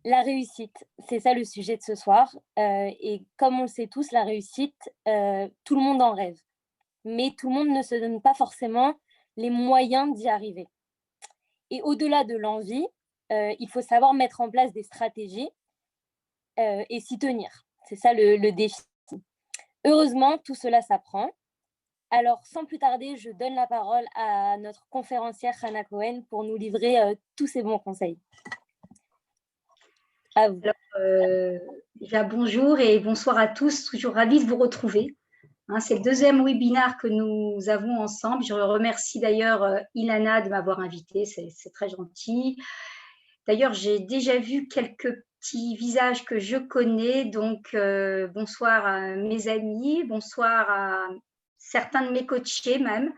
La réussite, c'est ça le sujet de ce soir. Et comme on le sait tous, la réussite, tout le monde en rêve. Mais tout le monde ne se donne pas forcément les moyens d'y arriver. Et au-delà de l'envie, il faut savoir mettre en place des stratégies et s'y tenir. C'est ça le défi. Heureusement, tout cela s'apprend. Alors, sans plus tarder, je donne la parole à notre conférencière Hannah Cohen pour nous livrer tous ses bons conseils. À vous. Alors, bonjour et bonsoir à tous. Toujours ravie de vous retrouver. C'est le deuxième webinaire que nous avons ensemble. Je remercie d'ailleurs Ilana de m'avoir invitée, c'est très gentil. D'ailleurs, j'ai déjà vu quelques petits visages que je connais, donc bonsoir à mes amis, bonsoir à certains de mes coachés même.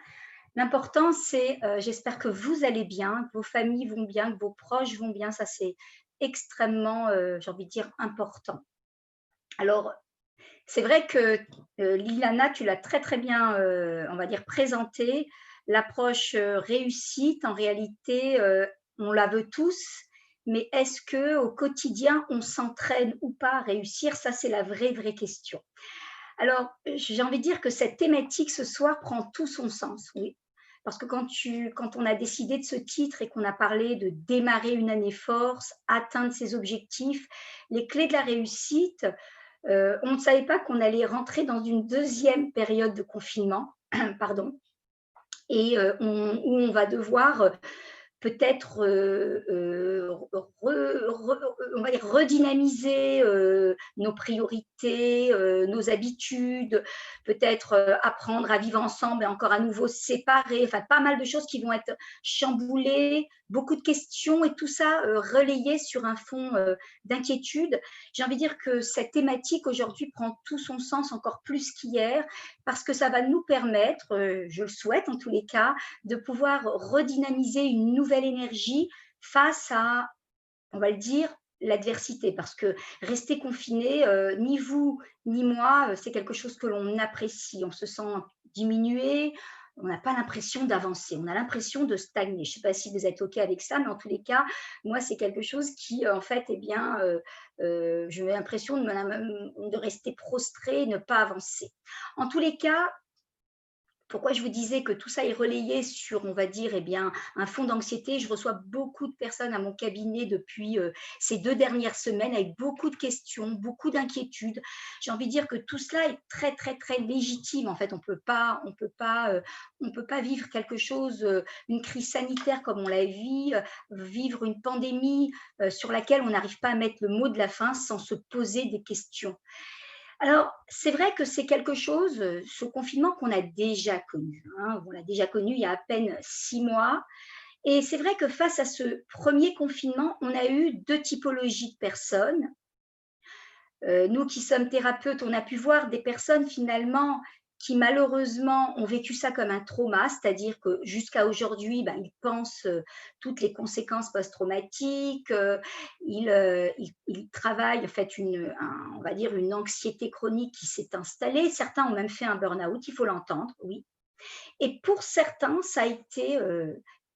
L'important, c'est, j'espère que vous allez bien, que vos familles vont bien, que vos proches vont bien. Ça, c'est extrêmement, j'ai envie de dire, important. Alors, c'est vrai que Liliana, tu l'as très très bien, on va dire, présenté. L'approche réussite, en réalité, on la veut tous, mais est-ce que au quotidien, on s'entraîne ou pas à réussir? Ça, c'est la vraie question. Alors, j'ai envie de dire que cette thématique ce soir prend tout son sens, oui. Parce que quand on a décidé de ce titre et qu'on a parlé de démarrer une année force, atteindre ses objectifs, les clés de la réussite, on ne savait pas qu'on allait rentrer dans une deuxième période de confinement, pardon, et où on va devoir peut-être on va dire redynamiser nos priorités, nos habitudes, peut-être apprendre à vivre ensemble et encore à nouveau séparer, enfin pas mal de choses qui vont être chamboulées, beaucoup de questions et tout ça relayé sur un fond d'inquiétude. J'ai envie de dire que cette thématique aujourd'hui prend tout son sens encore plus qu'hier parce que ça va nous permettre, je le souhaite en tous les cas, de pouvoir redynamiser une nouvelle énergie face à, on va le dire, l'adversité. Parce que rester confiné, ni vous ni moi, c'est quelque chose que l'on apprécie. On se sent diminué, on n'a pas l'impression d'avancer, on a l'impression de stagner. Je ne sais pas si vous êtes OK avec ça, mais en tous les cas, moi, c'est quelque chose qui, en fait, eh bien, j'ai l'impression de rester prostré, ne pas avancer. En tous les cas, pourquoi je vous disais que tout ça est relayé sur, on va dire, eh bien, un fond d'anxiété. Je reçois beaucoup de personnes à mon cabinet depuis ces 2 dernières semaines avec beaucoup de questions, beaucoup d'inquiétudes. J'ai envie de dire que tout cela est très, très, très légitime. En fait, on peut pas vivre quelque chose, une crise sanitaire comme on la vit, vivre une pandémie sur laquelle on n'arrive pas à mettre le mot de la fin sans se poser des questions. Alors, c'est vrai que c'est quelque chose, ce confinement qu'on a déjà connu, hein. On l'a déjà connu il y a à peine 6 mois et c'est vrai que face à ce premier confinement, on a eu 2 typologies de personnes. Nous qui sommes thérapeutes, on a pu voir des personnes finalement qui malheureusement ont vécu ça comme un trauma, c'est-à-dire que jusqu'à aujourd'hui, ben, ils pensent toutes les conséquences post-traumatiques, ils travaillent en fait on va dire une anxiété chronique qui s'est installée. Certains ont même fait un burn-out, il faut l'entendre, oui. Et pour certains, ça a été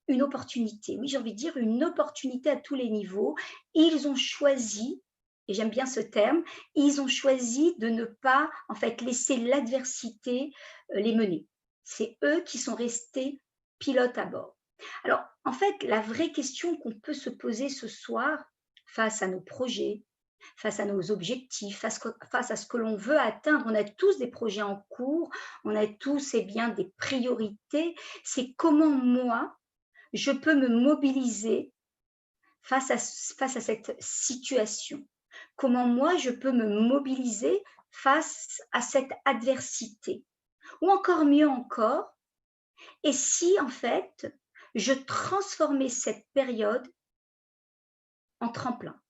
une opportunité. Oui, j'ai envie de dire une opportunité à tous les niveaux. Ils ont choisi, et j'aime bien ce terme, ils ont choisi de ne pas en fait laisser l'adversité les mener. C'est eux qui sont restés pilotes à bord. Alors, en fait, la vraie question qu'on peut se poser ce soir face à nos projets, face à nos objectifs, face à ce que l'on veut atteindre, on a tous des projets en cours, on a tous eh bien, des priorités, c'est comment moi, je peux me mobiliser face à cette situation. Comment moi, je peux me mobiliser face à cette adversité. Ou encore mieux encore, et si en fait, je transformais cette période en tremplin.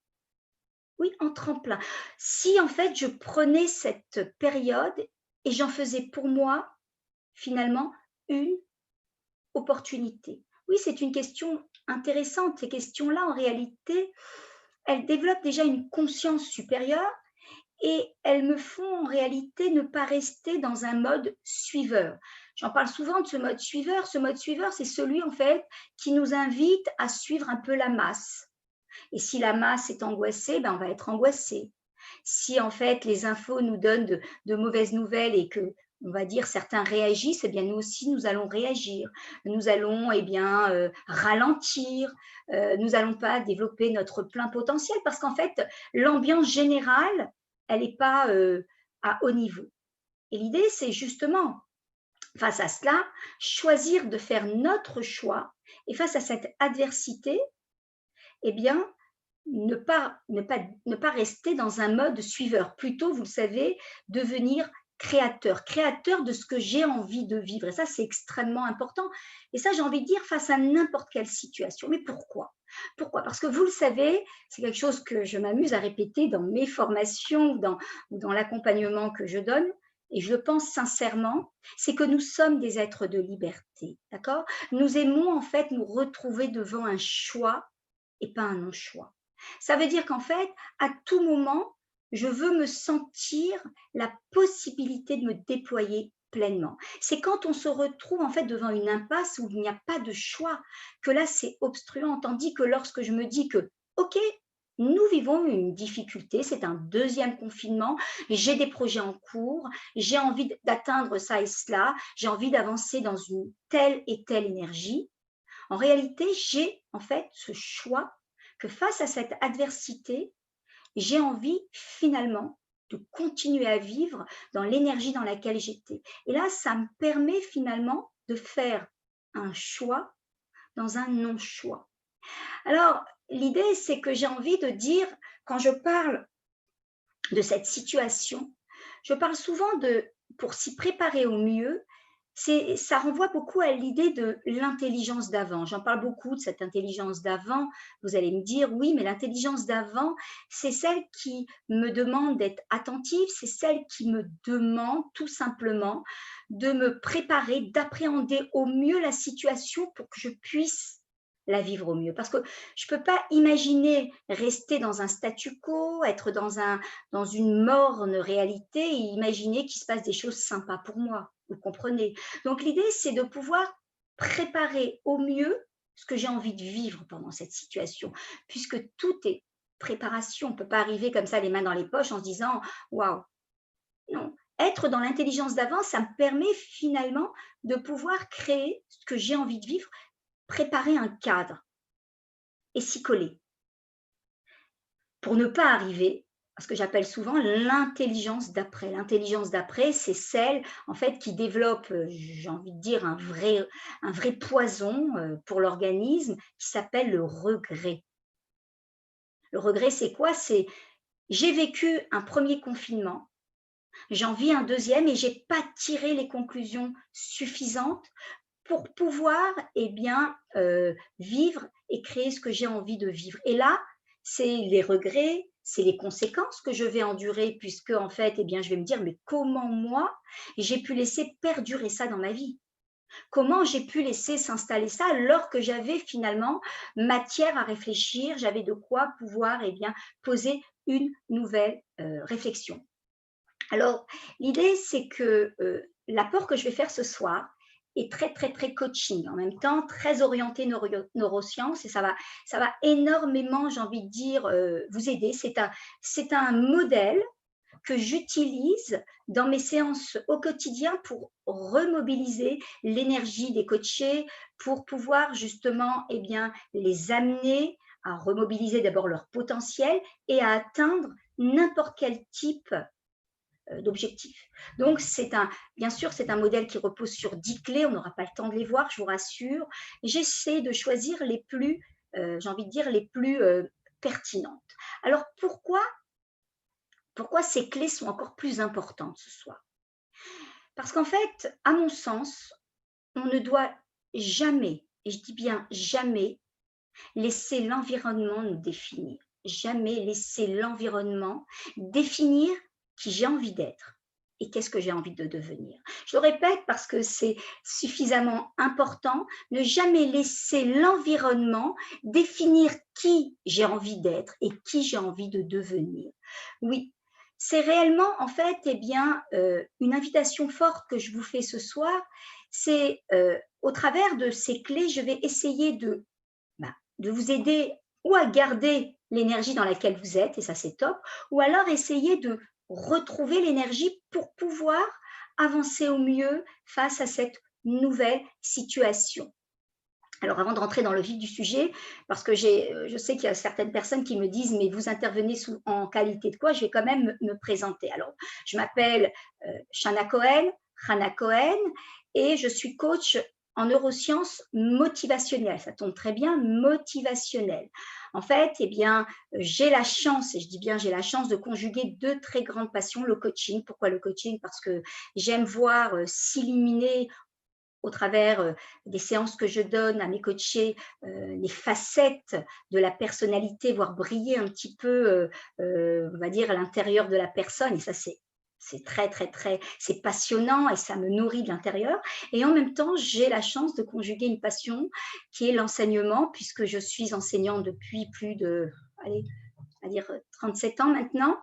Oui, en tremplin. Si en fait, je prenais cette période et j'en faisais pour moi, finalement, une opportunité. Oui, c'est une question intéressante. Ces questions-là, en réalité, elles développent déjà une conscience supérieure et elles me font en réalité ne pas rester dans un mode suiveur. J'en parle souvent de ce mode suiveur. Ce mode suiveur, c'est celui en fait qui nous invite à suivre un peu la masse. Et si la masse est angoissée, ben, on va être angoissé. Si en fait les infos nous donnent de mauvaises nouvelles et que, on va dire, certains réagissent, eh bien nous aussi nous allons réagir. Nous allons eh bien ralentir. Nous n'allons pas développer notre plein potentiel parce qu'en fait l'ambiance générale, elle n'est pas à haut niveau. Et l'idée, c'est justement, face à cela, choisir de faire notre choix et face à cette adversité, eh bien, ne pas rester dans un mode suiveur. Plutôt, vous le savez, devenir créateur de ce que j'ai envie de vivre. Et ça, c'est extrêmement important. Et ça, j'ai envie de dire face à n'importe quelle situation. Mais pourquoi? Pourquoi? Parce que vous le savez, c'est quelque chose que je m'amuse à répéter dans mes formations ou dans l'accompagnement que je donne. Et je le pense sincèrement, c'est que nous sommes des êtres de liberté, d'accord? Nous aimons en fait nous retrouver devant un choix et pas un non-choix. Ça veut dire qu'en fait, à tout moment, je veux me sentir la possibilité de me déployer pleinement. C'est quand on se retrouve en fait devant une impasse où il n'y a pas de choix que là c'est obstruant, tandis que lorsque je me dis que OK, nous vivons une difficulté, c'est un deuxième confinement, j'ai des projets en cours, j'ai envie d'atteindre ça et cela, j'ai envie d'avancer dans une telle et telle énergie. En réalité, j'ai en fait ce choix que face à cette adversité, j'ai envie finalement de continuer à vivre dans l'énergie dans laquelle j'étais. Et là, ça me permet finalement de faire un choix dans un non-choix. Alors, l'idée, c'est que j'ai envie de dire, quand je parle de cette situation, je parle souvent pour s'y préparer au mieux, ça renvoie beaucoup à l'idée de l'intelligence d'avant. J'en parle beaucoup de cette intelligence d'avant. Vous allez me dire, oui, mais l'intelligence d'avant, c'est celle qui me demande d'être attentive, c'est celle qui me demande tout simplement de me préparer, d'appréhender au mieux la situation pour que je puisse la vivre au mieux. Parce que je ne peux pas imaginer rester dans un statu quo, être dans une morne réalité et imaginer qu'il se passe des choses sympas pour moi. Vous comprenez? Donc l'idée, c'est de pouvoir préparer au mieux ce que j'ai envie de vivre pendant cette situation, puisque tout est préparation. On ne peut pas arriver comme ça, les mains dans les poches, en se disant waouh. Non. Être dans l'intelligence d'avant, ça me permet finalement de pouvoir créer ce que j'ai envie de vivre, préparer un cadre et s'y coller pour ne pas arriver à ce que j'appelle souvent l'intelligence d'après. L'intelligence d'après, c'est celle en fait qui développe, j'ai envie de dire, un vrai poison pour l'organisme qui s'appelle le regret. Le regret, c'est quoi? C'est j'ai vécu un premier confinement, j'en vis un deuxième et j'ai pas tiré les conclusions suffisantes pour pouvoir eh bien, vivre et créer ce que j'ai envie de vivre. Et là, c'est les regrets, c'est les conséquences que je vais endurer puisque en fait, eh bien, je vais me dire: «Mais comment moi, j'ai pu laisser perdurer ça dans ma vie? Comment j'ai pu laisser s'installer ça alors que j'avais finalement matière à réfléchir, j'avais de quoi pouvoir, eh bien, poser une nouvelle, réflexion?» Alors, l'idée, c'est que l'apport que je vais faire ce soir est très, très, très coaching, en même temps très orienté neurosciences et ça va énormément, j'ai envie de dire, vous aider. C'est un modèle que j'utilise dans mes séances au quotidien pour remobiliser l'énergie des coachés, pour pouvoir justement eh bien, les amener à remobiliser d'abord leur potentiel et à atteindre n'importe quel type d'objectifs. Donc, bien sûr, c'est un modèle qui repose sur 10 clés. On n'aura pas le temps de les voir, je vous rassure. J'essaie de choisir les plus, j'ai envie de dire, les plus pertinentes. Alors, pourquoi ces clés sont encore plus importantes ce soir? Parce qu'en fait, à mon sens, on ne doit jamais, et je dis bien jamais, laisser l'environnement nous définir. Jamais laisser l'environnement définir qui j'ai envie d'être et qu'est-ce que j'ai envie de devenir. Je le répète parce que c'est suffisamment important, ne jamais laisser l'environnement définir qui j'ai envie d'être et qui j'ai envie de devenir. Oui, c'est réellement en fait eh bien, une invitation forte que je vous fais ce soir, c'est au travers de ces clés, je vais essayer de vous aider ou à garder l'énergie dans laquelle vous êtes, et ça c'est top, ou alors essayer de retrouver l'énergie pour pouvoir avancer au mieux face à cette nouvelle situation. Alors avant de rentrer dans le vif du sujet, parce que je sais qu'il y a certaines personnes qui me disent: «Mais vous intervenez en qualité de quoi?» Je vais quand même me présenter. Alors, je m'appelle, Chana Cohen, et je suis coach en neurosciences motivationnelles. Ça tombe très bien, motivationnelles. En fait, eh bien, j'ai la chance, et je dis bien j'ai la chance, de conjuguer 2 très grandes passions, le coaching. Pourquoi le coaching? Parce que j'aime voir, s'illuminer au travers des séances que je donne à mes coachés, les facettes de la personnalité, voir briller un petit peu, on va dire, à l'intérieur de la personne. Et ça, c'est très, très, très, c'est passionnant et ça me nourrit de l'intérieur. Et en même temps, j'ai la chance de conjuguer une passion qui est l'enseignement, puisque je suis enseignante depuis plus de, allez, on va dire 37 ans maintenant.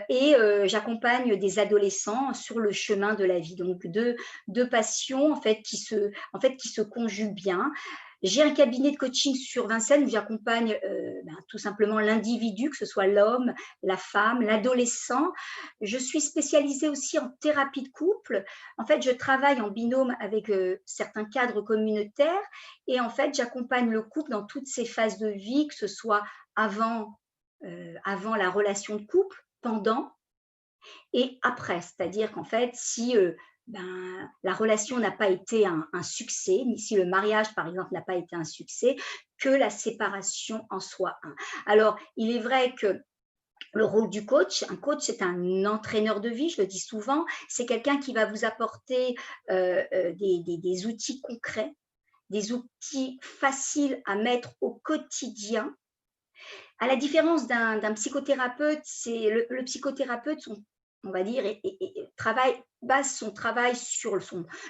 Et j'accompagne des adolescents sur le chemin de la vie. Donc deux passions en fait qui se conjuguent bien. J'ai un cabinet de coaching sur Vincennes où j'accompagne tout simplement l'individu, que ce soit l'homme, la femme, l'adolescent. Je suis spécialisée aussi en thérapie de couple. En fait, je travaille en binôme avec certains cadres communautaires, et en fait, j'accompagne le couple dans toutes ses phases de vie, que ce soit avant la relation de couple, pendant et après. C'est-à-dire qu'en fait, si la relation n'a pas été un succès, ni si le mariage, par exemple, n'a pas été un succès, que la séparation en soit un. Alors, il est vrai que le rôle du coach, un coach, c'est un entraîneur de vie, je le dis souvent, c'est quelqu'un qui va vous apporter des outils concrets, des outils faciles à mettre au quotidien. À la différence d'un psychothérapeute, c'est le psychothérapeute, on va dire, base son travail sur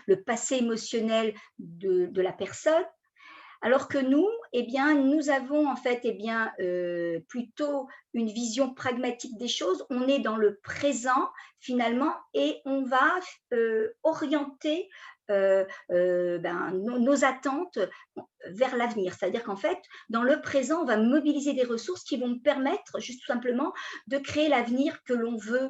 le passé émotionnel de la personne, alors que nous, eh bien, nous avons en fait, eh bien, plutôt une vision pragmatique des choses. On est dans le présent finalement, et on va orienter nos attentes vers l'avenir. C'est-à-dire qu'en fait, dans le présent, on va mobiliser des ressources qui vont me permettre juste tout simplement de créer l'avenir que l'on veut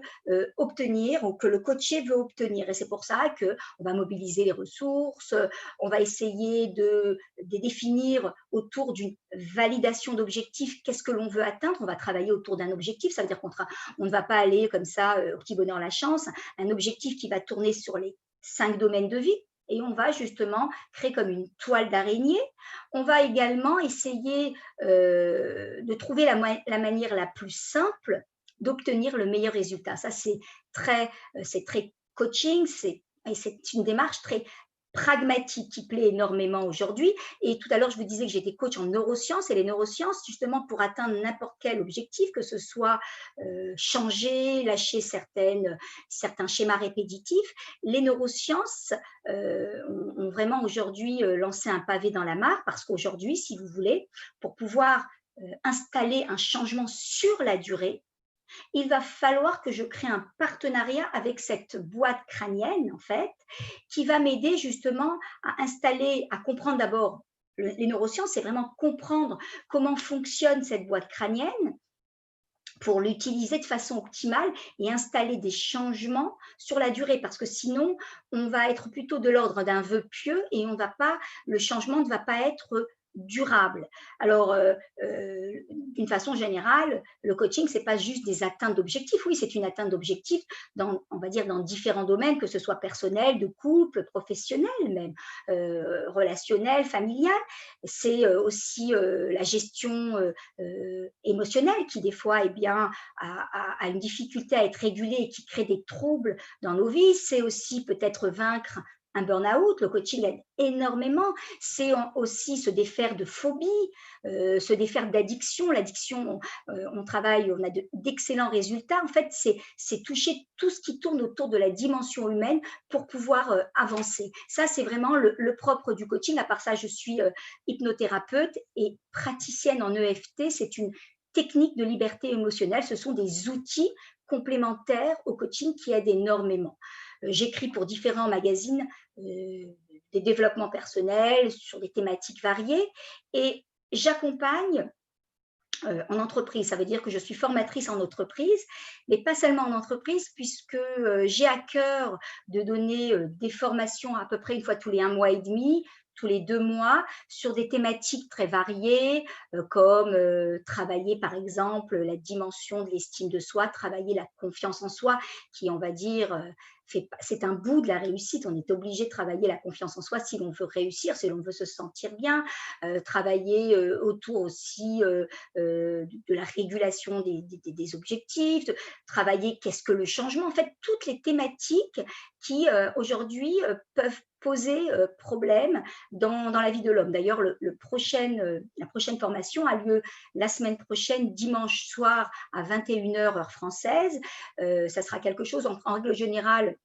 obtenir, ou que le coaché veut obtenir. Et c'est pour ça qu'on va mobiliser les ressources, on va essayer de définir autour d'une validation d'objectifs qu'est-ce que l'on veut atteindre. On va travailler autour d'un objectif, ça veut dire on ne va pas aller comme ça au petit bonheur la chance, un objectif qui va tourner sur les 5 domaines de vie, et on va justement créer comme une toile d'araignée. On va également essayer de trouver la manière la plus simple d'obtenir le meilleur résultat. Ça, c'est très coaching, et c'est une démarche très pragmatique qui plaît énormément aujourd'hui. Et tout à l'heure, je vous disais que j'étais coach en neurosciences, et les neurosciences, justement, pour atteindre n'importe quel objectif, que ce soit changer, lâcher certains schémas répétitifs, les neurosciences ont vraiment aujourd'hui lancé un pavé dans la mare, parce qu'aujourd'hui, si vous voulez, pour pouvoir installer un changement sur la durée, il va falloir que je crée un partenariat avec cette boîte crânienne, en fait, qui va m'aider justement à comprendre d'abord. Les neurosciences, c'est vraiment comprendre comment fonctionne cette boîte crânienne pour l'utiliser de façon optimale et installer des changements sur la durée, parce que sinon, on va être plutôt de l'ordre d'un vœu pieux, et le changement ne va pas être durable. Alors, d'une façon générale, le coaching, c'est pas juste des atteintes d'objectifs. Oui, c'est une atteinte d'objectifs on va dire, dans différents domaines, que ce soit personnel, de couple, professionnel même, relationnel, familial. C'est aussi la gestion émotionnelle qui, des fois, eh bien, a une difficulté à être régulée et qui crée des troubles dans nos vies. C'est aussi peut-être vaincre un burn-out. Le coaching aide énormément. C'est aussi se défaire de phobies, se défaire d'addiction. L'addiction, on travaille, on a d'excellents résultats. En fait, c'est toucher tout ce qui tourne autour de la dimension humaine pour pouvoir avancer. Ça, c'est vraiment le propre du coaching. À part ça, je suis hypnothérapeute et praticienne en EFT. C'est une technique de liberté émotionnelle. Ce sont des outils complémentaires au coaching qui aident énormément. J'écris pour différents magazines des développements personnels sur des thématiques variées, et j'accompagne en entreprise. Ça veut dire que je suis formatrice en entreprise, mais pas seulement en entreprise, puisque j'ai à cœur de donner des formations à peu près une fois tous les 1 mois et demi, tous les 2 mois, sur des thématiques très variées, comme travailler par exemple la dimension de l'estime de soi, travailler la confiance en soi, qui on va dire c'est un bout de la réussite. On est obligé de travailler la confiance en soi si l'on veut réussir, si l'on veut se sentir bien, travailler autour aussi de la régulation des objectifs, de travailler qu'est-ce que le changement, en fait, toutes les thématiques qui aujourd'hui peuvent poser problème dans la vie de l'homme. D'ailleurs, la prochaine formation a lieu la semaine prochaine, dimanche soir à 21 h heure française. Ça sera quelque chose, en règle générale,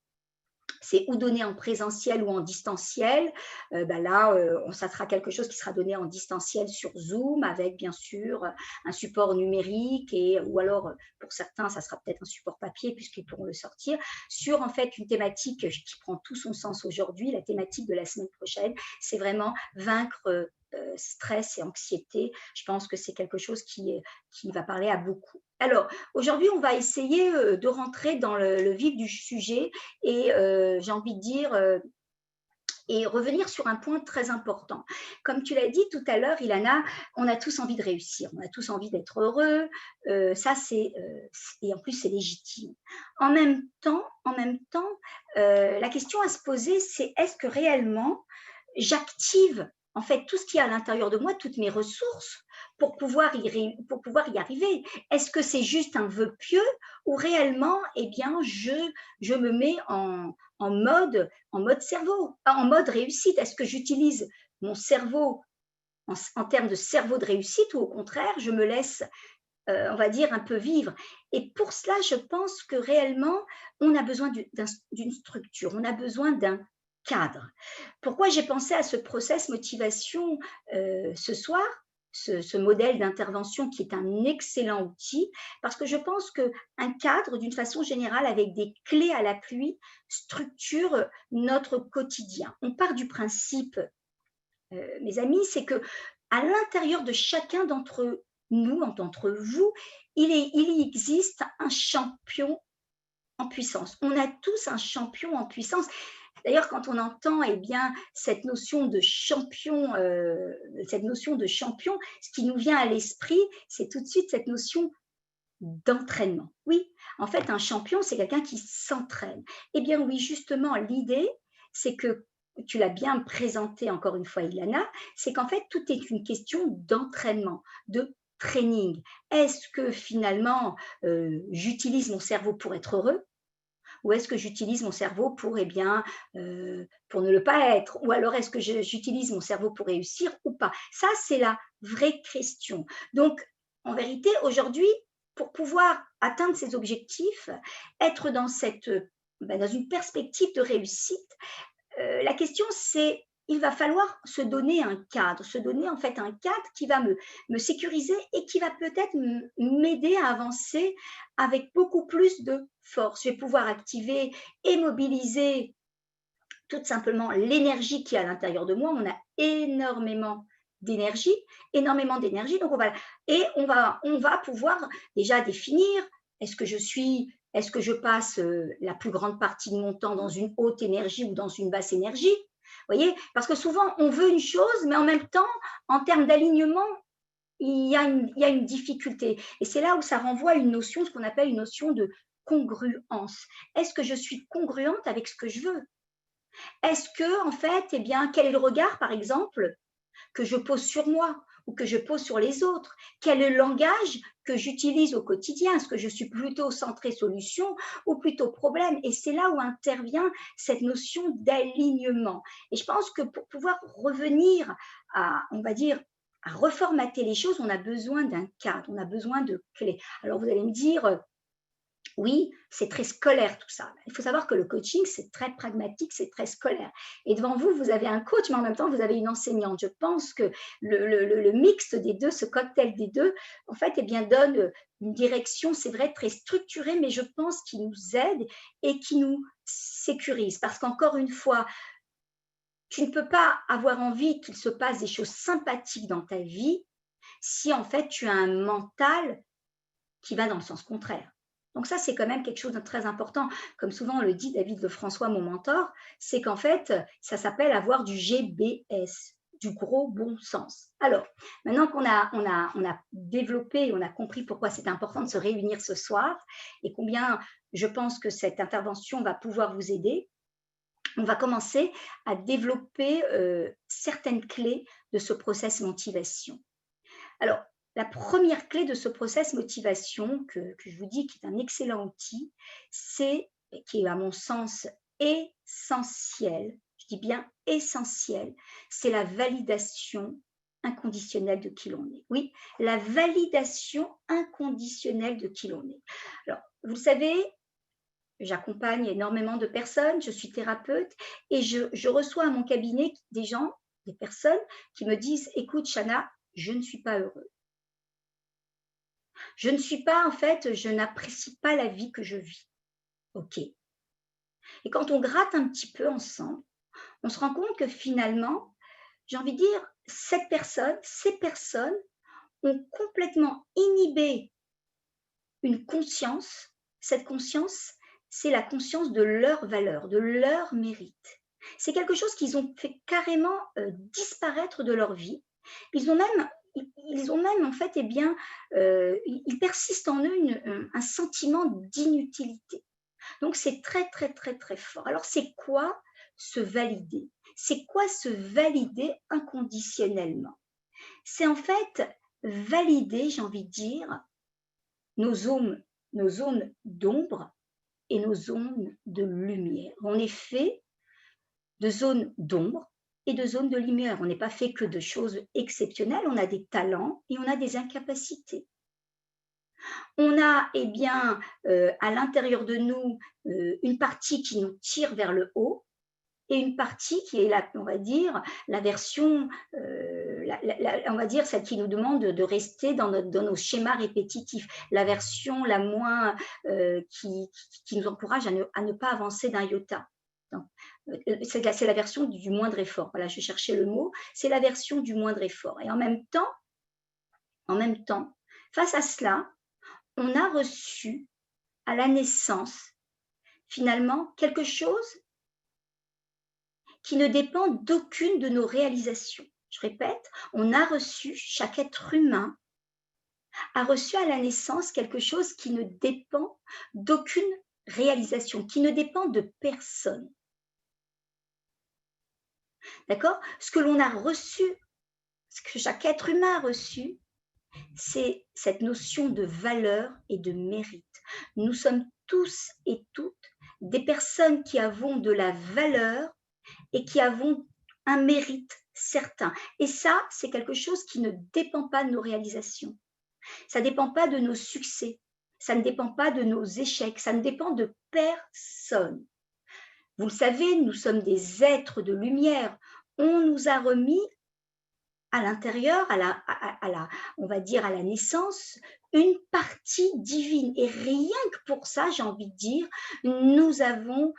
c'est ou donné en présentiel ou en distanciel. Là, ça sera quelque chose qui sera donné en distanciel sur Zoom avec bien sûr un support numérique ou alors pour certains, ça sera peut-être un support papier puisqu'ils pourront le sortir sur en fait une thématique qui prend tout son sens aujourd'hui. La thématique de la semaine prochaine, c'est vraiment vaincre stress et anxiété. Je pense que c'est quelque chose qui va parler à beaucoup. Alors, aujourd'hui, on va essayer de rentrer dans le vif du sujet et j'ai envie de dire, et revenir sur un point très important. Comme tu l'as dit tout à l'heure, Ilana, on a tous envie de réussir, on a tous envie d'être heureux, ça et en plus c'est légitime. En même temps, la question à se poser, c'est est-ce que réellement j'active en fait tout ce qu'il y a à l'intérieur de moi, toutes mes ressources pour pouvoir y arriver. Est-ce que c'est juste un vœu pieux ou réellement, eh bien, je me mets en mode cerveau, en mode réussite? Est-ce que j'utilise mon cerveau en termes de cerveau de réussite ou au contraire, je me laisse, on va dire, un peu vivre? Et pour cela, je pense que réellement, on a besoin d'une structure, on a besoin d'un cadre. Pourquoi j'ai pensé à ce process motivation ce soir, ce modèle d'intervention qui est un excellent outil, parce que je pense qu'un cadre, d'une façon générale, avec des clés à l'appui, structure notre quotidien. On part du principe, mes amis, c'est que à l'intérieur de chacun d'entre nous, d'entre vous, il existe un champion en puissance. On a tous un champion en puissance. D'ailleurs, quand on entend eh bien, cette notion de champion, ce qui nous vient à l'esprit, c'est tout de suite cette notion d'entraînement. Oui, en fait, un champion, c'est quelqu'un qui s'entraîne. Eh bien oui, justement, l'idée, c'est que, tu l'as bien présenté encore une fois, Ilana, c'est qu'en fait, tout est une question d'entraînement, de training. Est-ce que finalement, j'utilise mon cerveau pour être heureux? Ou est-ce que j'utilise mon cerveau pour, eh bien, pour ne le pas être? Ou alors est-ce que j'utilise mon cerveau pour réussir ou pas? Ça, c'est la vraie question. Donc, en vérité, aujourd'hui, pour pouvoir atteindre ces objectifs, être dans une perspective de réussite, la question, c'est il va falloir se donner un cadre, se donner en fait un cadre qui va me sécuriser et qui va peut-être m'aider à avancer avec beaucoup plus de force. Je vais pouvoir activer et mobiliser tout simplement l'énergie qui est à l'intérieur de moi. On a énormément d'énergie. Donc on va pouvoir déjà définir est-ce que je passe la plus grande partie de mon temps dans une haute énergie ou dans une basse énergie? Vous voyez? Parce que souvent, on veut une chose, mais en même temps, en termes d'alignement, il y a une difficulté. Et c'est là où ça renvoie à une notion, ce qu'on appelle une notion de congruence. Est-ce que je suis congruente avec ce que je veux? Est-ce que, en fait, eh bien, quel est le regard, par exemple, que je pose sur moi ou que je pose sur les autres? Quel est le langage que j'utilise au quotidien? Est-ce que je suis plutôt centrée solution ou plutôt problème? Et c'est là où intervient cette notion d'alignement. Et je pense que pour pouvoir revenir on va dire, à reformater les choses, on a besoin d'un cadre, on a besoin de clés. Alors vous allez me dire, oui, c'est très scolaire tout ça. Il faut savoir que le coaching, c'est très pragmatique, c'est très scolaire. Et devant vous, vous avez un coach, mais en même temps, vous avez une enseignante. Je pense que le mix des deux, ce cocktail des deux, en fait, eh bien, donne une direction, c'est vrai, très structurée, mais je pense qui nous aide et qui nous sécurise. Parce qu'encore une fois, tu ne peux pas avoir envie qu'il se passe des choses sympathiques dans ta vie si en fait tu as un mental qui va dans le sens contraire. Donc ça, c'est quand même quelque chose de très important. Comme souvent le dit David Lefrançois, mon mentor, c'est qu'en fait, ça s'appelle avoir du GBS, du gros bon sens. Alors, maintenant qu'on a développé, on a compris pourquoi c'est important de se réunir ce soir et combien je pense que cette intervention va pouvoir vous aider, on va commencer à développer certaines clés de ce process motivation. Alors, la première clé de ce process motivation que je vous dis qui est un excellent outil, c'est, qui est à mon sens essentiel, je dis bien essentiel, c'est la validation inconditionnelle de qui l'on est. Oui, la validation inconditionnelle de qui l'on est. Alors, vous le savez, j'accompagne énormément de personnes, je suis thérapeute et je reçois à mon cabinet des gens, des personnes qui me disent, écoute Chana, je ne suis pas heureux. Je ne suis pas, en fait, je n'apprécie pas la vie que je vis. OK. Et quand on gratte un petit peu ensemble, on se rend compte que finalement, j'ai envie de dire, ces personnes ont complètement inhibé une conscience. Cette conscience, c'est la conscience de leur valeur, de leur mérite. C'est quelque chose qu'ils ont fait carrément disparaître de leur vie. Ils ont même en fait, il persiste en eux un sentiment d'inutilité. Donc c'est très, très, très, très fort. Alors c'est quoi se valider? C'est quoi se valider inconditionnellement? C'est en fait valider, j'ai envie de dire, nos zones d'ombre et nos zones de lumière. On est fait de zones d'ombre et de zones de lumière. On n'est pas fait que de choses exceptionnelles, on a des talents et on a des incapacités. On a, à l'intérieur de nous, une partie qui nous tire vers le haut et une partie qui est, on va dire, la version, on va dire, celle qui nous demande de rester dans nos schémas répétitifs, la version la moins, qui nous encourage à ne pas avancer d'un iota. C'est la version du moindre effort. Voilà, je cherchais le mot. C'est la version du moindre effort. Et en même temps, face à cela, on a reçu à la naissance, finalement, quelque chose qui ne dépend d'aucune de nos réalisations. Je répète, on a reçu, chaque être humain a reçu à la naissance quelque chose qui ne dépend d'aucune réalisation, qui ne dépend de personne. D'accord? Ce que l'on a reçu, ce que chaque être humain a reçu, c'est cette notion de valeur et de mérite. Nous sommes tous et toutes des personnes qui avons de la valeur et qui avons un mérite certain. Et ça, c'est quelque chose qui ne dépend pas de nos réalisations. Ça ne dépend pas de nos succès. Ça ne dépend pas de nos échecs. Ça ne dépend de personne. Vous le savez, nous sommes des êtres de lumière. On nous a remis à l'intérieur, on va dire à la naissance, une partie divine. Et rien que pour ça, j'ai envie de dire, nous avons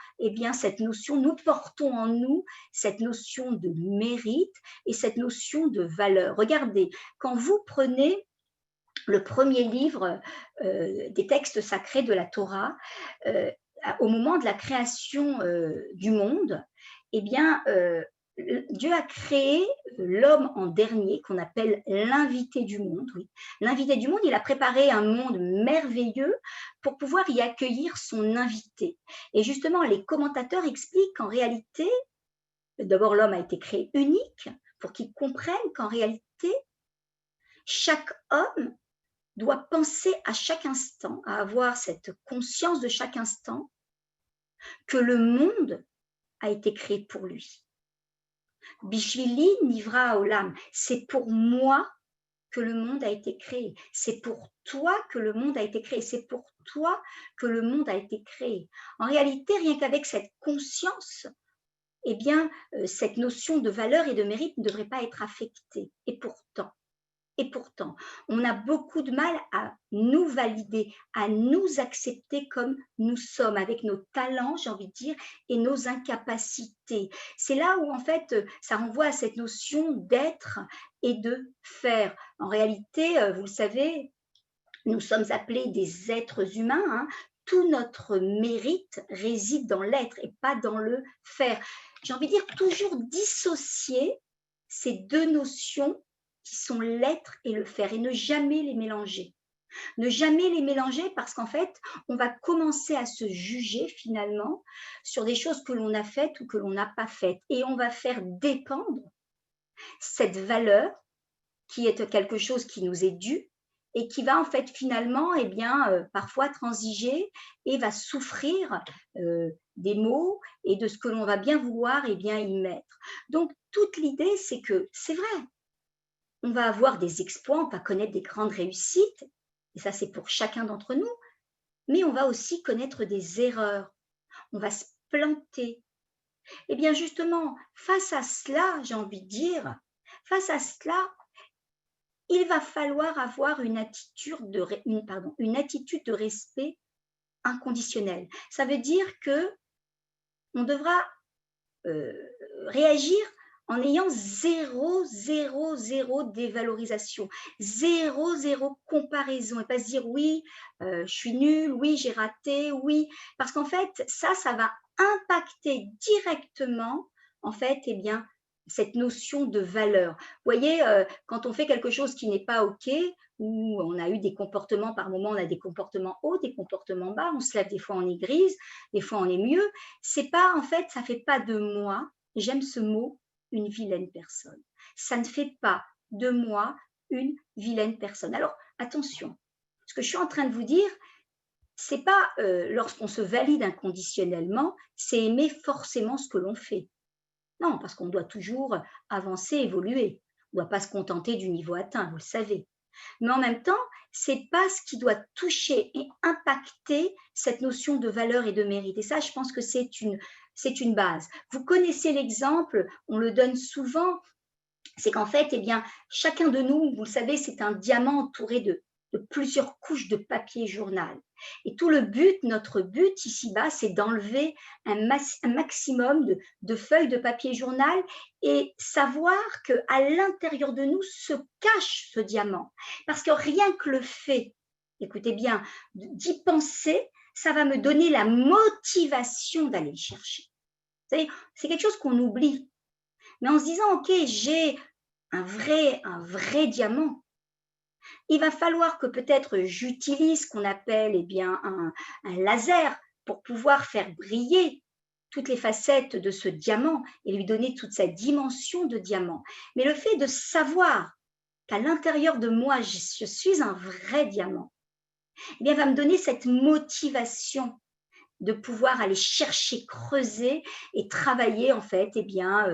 cette notion, nous portons en nous cette notion de mérite et cette notion de valeur. Regardez, quand vous prenez le premier livre des textes sacrés de la Torah, au moment de la création du monde, Dieu a créé l'homme en dernier, qu'on appelle l'invité du monde. Oui. L'invité du monde, il a préparé un monde merveilleux pour pouvoir y accueillir son invité. Et justement, les commentateurs expliquent qu'en réalité, d'abord l'homme a été créé unique pour qu'il comprenne qu'en réalité, chaque homme doit penser à chaque instant, à avoir cette conscience de chaque instant que le monde a été créé pour lui. Bishvili nivra olam, c'est pour moi que le monde a été créé. C'est pour toi que le monde a été créé. C'est pour toi que le monde a été créé. En réalité, rien qu'avec cette conscience, cette notion de valeur et de mérite ne devrait pas être affectée. Et pourtant, Et pourtant, on a beaucoup de mal à nous valider, à nous accepter comme nous sommes, avec nos talents, j'ai envie de dire, et nos incapacités. C'est là où, en fait, ça renvoie à cette notion d'être et de faire. En réalité, vous le savez, nous sommes appelés des êtres humains, hein. Tout notre mérite réside dans l'être et pas dans le faire. J'ai envie de dire toujours dissocier ces deux notions qui sont l'être et le faire et ne jamais les mélanger. Ne jamais les mélanger parce qu'en fait, on va commencer à se juger finalement sur des choses que l'on a faites ou que l'on n'a pas faites et on va faire dépendre cette valeur qui est quelque chose qui nous est dû et qui va en fait finalement, eh bien, parfois transiger et va souffrir des maux et de ce que l'on va bien vouloir eh bien, y mettre. Donc, toute l'idée, c'est que c'est vrai, on va avoir des exploits, on va connaître des grandes réussites, et ça c'est pour chacun d'entre nous, mais on va aussi connaître des erreurs, on va se planter. Eh bien justement, face à cela, j'ai envie de dire, face à cela, il va falloir avoir une attitude de respect inconditionnel. Ça veut dire que on devra réagir en ayant zéro, zéro, zéro dévalorisation, zéro, zéro comparaison et pas se dire oui, je suis nulle, oui, j'ai raté, oui, parce qu'en fait, ça va impacter directement, en fait, eh bien, cette notion de valeur. Vous voyez, quand on fait quelque chose qui n'est pas OK, ou on a eu des comportements, par moment, on a des comportements hauts, des comportements bas, on se lève, des fois on est grise, des fois on est mieux. C'est pas, en fait, ça fait pas de moi, j'aime ce mot, une vilaine personne. Ça ne fait pas de moi une vilaine personne. Alors, attention, ce que je suis en train de vous dire, c'est pas lorsqu'on se valide inconditionnellement, c'est aimer forcément ce que l'on fait. Non, parce qu'on doit toujours avancer, évoluer. On ne doit pas se contenter du niveau atteint, vous le savez. Mais en même temps, c'est pas ce qui doit toucher et impacter cette notion de valeur et de mérite. Et ça, je pense que c'est une base. Vous connaissez l'exemple, on le donne souvent, c'est qu'en fait, eh bien, chacun de nous, vous le savez, c'est un diamant entouré de plusieurs couches de papier journal. Et tout le but, notre but ici-bas, c'est d'enlever un maximum de feuilles de papier journal et savoir qu'à l'intérieur de nous se cache ce diamant. Parce que rien que le fait, écoutez bien, d'y penser, ça va me donner la motivation d'aller le chercher. Vous savez, c'est quelque chose qu'on oublie. Mais en se disant, OK, j'ai un vrai diamant, il va falloir que peut-être j'utilise ce qu'on appelle eh bien, un laser pour pouvoir faire briller toutes les facettes de ce diamant et lui donner toute sa dimension de diamant. Mais le fait de savoir qu'à l'intérieur de moi, je suis un vrai diamant, eh bien, va me donner cette motivation de pouvoir aller chercher, creuser et travailler en fait, eh bien,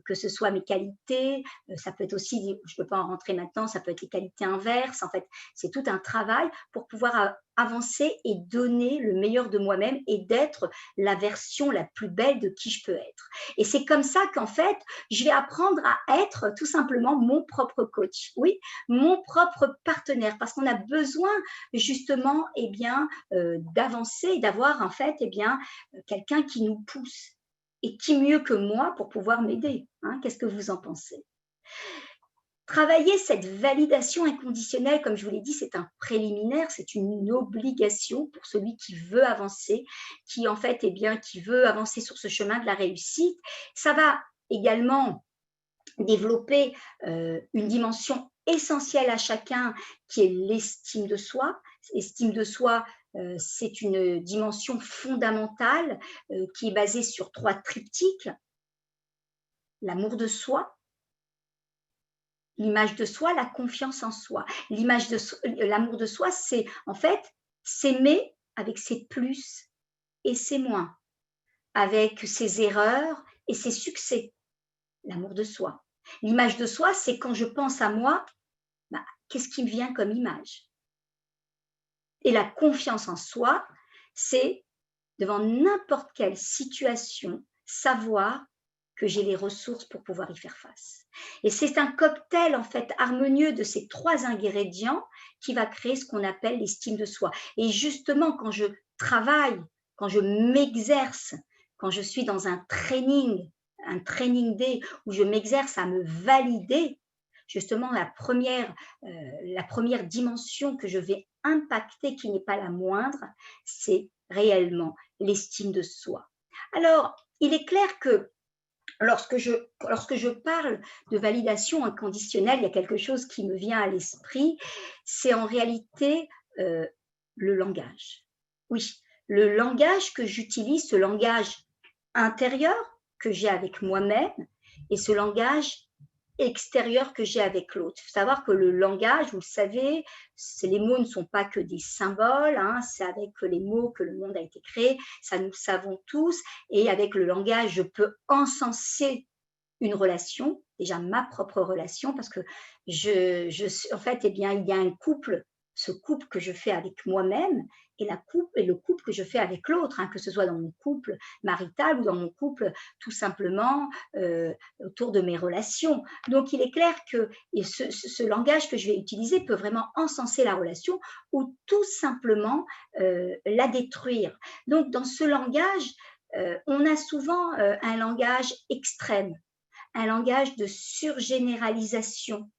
que ce soit mes qualités, ça peut être aussi, je ne peux pas en rentrer maintenant, ça peut être les qualités inverses. En fait, c'est tout un travail pour pouvoir avancer et donner le meilleur de moi-même et d'être la version la plus belle de qui je peux être. Et c'est comme ça qu'en fait, je vais apprendre à être tout simplement mon propre coach, oui, mon propre partenaire, parce qu'on a besoin justement, eh bien, d'avancer, d'avoir en fait, eh bien, quelqu'un qui nous pousse. Et qui mieux que moi pour pouvoir m'aider, hein? Qu'est-ce que vous en pensez? Travailler cette validation inconditionnelle, comme je vous l'ai dit, c'est un préliminaire, c'est une obligation pour celui qui veut avancer, qui en fait, eh bien, qui veut avancer sur ce chemin de la réussite. Ça va également développer une dimension essentielle à chacun qui est l'estime de soi. L'estime de soi, c'est une dimension fondamentale qui est basée sur 3 triptyques. L'amour de soi, l'image de soi, la confiance en soi. L'amour de soi, c'est en fait s'aimer avec ses plus et ses moins, avec ses erreurs et ses succès. L'amour de soi. L'image de soi, c'est quand je pense à moi, bah, qu'est-ce qui me vient comme image? Et la confiance en soi, c'est devant n'importe quelle situation, savoir que j'ai les ressources pour pouvoir y faire face. Et c'est un cocktail en fait harmonieux de ces 3 ingrédients qui va créer ce qu'on appelle l'estime de soi. Et justement, quand je travaille, quand je m'exerce, quand je suis dans un training day où je m'exerce à me valider, justement la première dimension que je vais impacter, qui n'est pas la moindre, c'est réellement l'estime de soi. Alors, il est clair que lorsque je parle de validation inconditionnelle, il y a quelque chose qui me vient à l'esprit, c'est en réalité le langage. Oui, le langage que j'utilise, ce langage intérieur que j'ai avec moi-même et ce langage extérieur que j'ai avec l'autre. Il faut savoir que le langage, vous le savez, les mots ne sont pas que des symboles, hein, c'est avec les mots que le monde a été créé, ça nous le savons tous, et avec le langage, je peux encenser une relation, déjà ma propre relation, parce que en fait, eh bien, il y a un couple, ce couple que je fais avec moi-même et le couple que je fais avec l'autre, hein, que ce soit dans mon couple marital ou dans mon couple tout simplement autour de mes relations. Donc, il est clair que ce langage que je vais utiliser peut vraiment encenser la relation ou tout simplement la détruire. Donc, dans ce langage, on a souvent un langage extrême, un langage de surgénéralisation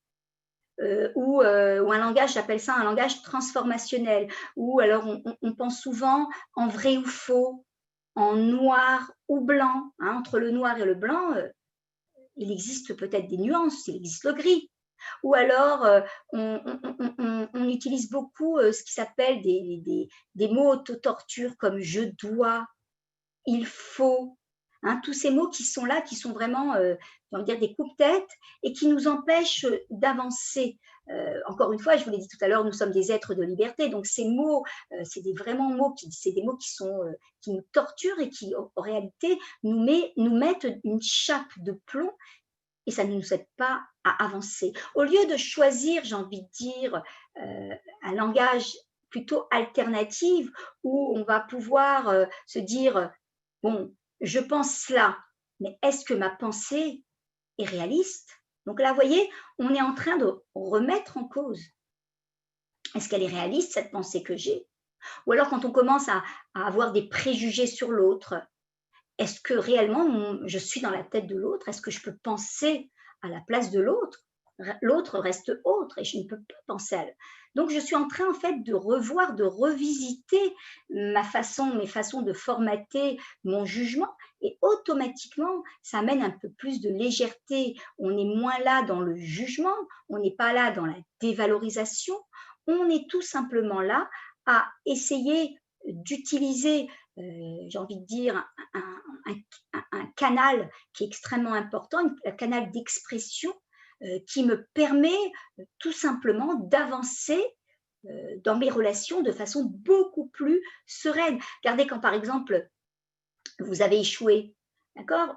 ou un langage, j'appelle ça un langage transformationnel, ou alors on pense souvent en vrai ou faux, en noir ou blanc. Hein, entre le noir et le blanc, il existe peut-être des nuances, il existe le gris. Ou alors, on utilise beaucoup ce qui s'appelle des mots auto-torture comme je dois, il faut, hein, tous ces mots qui sont là, qui sont vraiment, j'ai envie de dire, des coups-tête et qui nous empêchent d'avancer. Encore une fois, je vous l'ai dit tout à l'heure, nous sommes des êtres de liberté, donc ces mots, c'est vraiment mots c'est des mots qui nous torturent et qui, en réalité, nous mettent une chape de plomb et ça ne nous aide pas à avancer. Au lieu de choisir, j'ai envie de dire, un langage plutôt alternatif où on va pouvoir se dire, bon, je pense cela, mais est-ce que ma pensée est réaliste? Donc là, vous voyez, on est en train de remettre en cause. Est-ce qu'elle est réaliste, cette pensée que j'ai? Ou alors quand on commence à avoir des préjugés sur l'autre, est-ce que réellement je suis dans la tête de l'autre? Est-ce que je peux penser à la place de l'autre? L'autre reste autre et je ne peux pas penser à elle. Donc, je suis en train, en fait, de revoir, de revisiter mes façons de formater mon jugement et automatiquement, ça amène un peu plus de légèreté. On est moins là dans le jugement, on n'est pas là dans la dévalorisation, on est tout simplement là à essayer d'utiliser, j'ai envie de dire, un canal qui est extrêmement important, un canal d'expression qui me permet tout simplement d'avancer dans mes relations de façon beaucoup plus sereine. Regardez quand par exemple vous avez échoué, d'accord?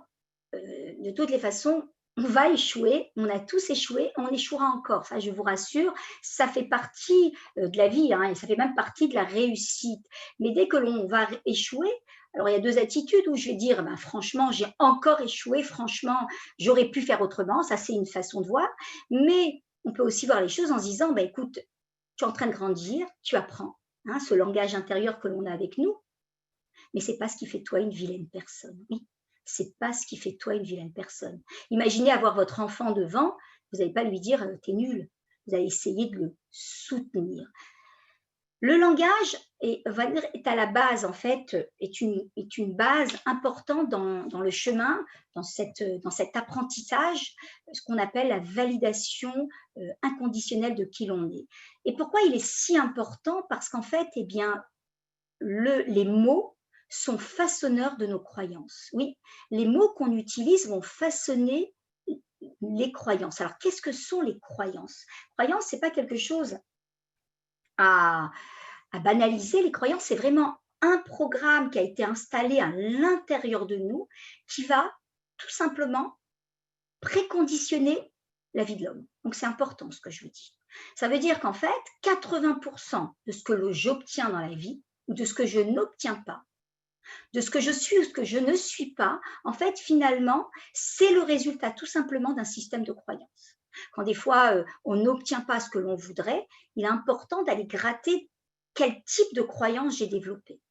De toutes les façons, on va échouer, on a tous échoué, on échouera encore. Ça, je vous rassure, ça fait partie de la vie, hein, et ça fait même partie de la réussite. Mais dès que l'on va échouer, alors il y a 2 attitudes où je vais dire, ben, franchement, j'ai encore échoué, franchement, j'aurais pu faire autrement, ça c'est une façon de voir. Mais on peut aussi voir les choses en se disant, ben, écoute, tu es en train de grandir, tu apprends, hein, ce langage intérieur que l'on a avec nous, mais c'est pas ce qui fait de toi une vilaine personne. Oui, c'est pas ce qui fait de toi une vilaine personne. Imaginez avoir votre enfant devant, vous n'allez pas lui dire t'es nul, vous allez essayer de le soutenir. Le langage est à la base, en fait, est une base importante dans le chemin, dans cet apprentissage, ce qu'on appelle la validation inconditionnelle de qui l'on est. Et pourquoi il est si important? Parce qu'en fait, eh bien, les mots sont façonneurs de nos croyances. Oui, les mots qu'on utilise vont façonner les croyances. Alors, qu'est-ce que sont les croyances? Croyances, ce n'est pas quelque chose à banaliser. Les croyances, c'est vraiment un programme qui a été installé à l'intérieur de nous qui va tout simplement préconditionner la vie de l'homme. Donc, c'est important ce que je vous dis. Ça veut dire qu'en fait, 80% de ce que j'obtiens dans la vie ou de ce que je n'obtiens pas de ce que je suis ou ce que je ne suis pas, en fait, finalement, c'est le résultat tout simplement d'un système de croyance. Quand des fois, on n'obtient pas ce que l'on voudrait, il est important d'aller gratter quel type de croyance j'ai développé.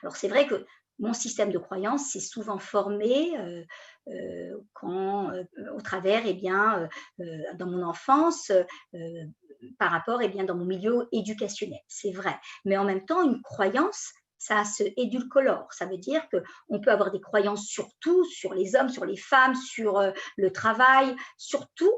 Alors c'est vrai que mon système de croyance s'est souvent formé au travers, eh bien, dans mon enfance, par rapport, eh bien, dans mon milieu éducationnel. C'est vrai. Mais en même temps, une croyance, ça se édulcolore. Ça veut dire qu'on peut avoir des croyances sur tout, sur les hommes, sur les femmes, sur le travail, sur tout.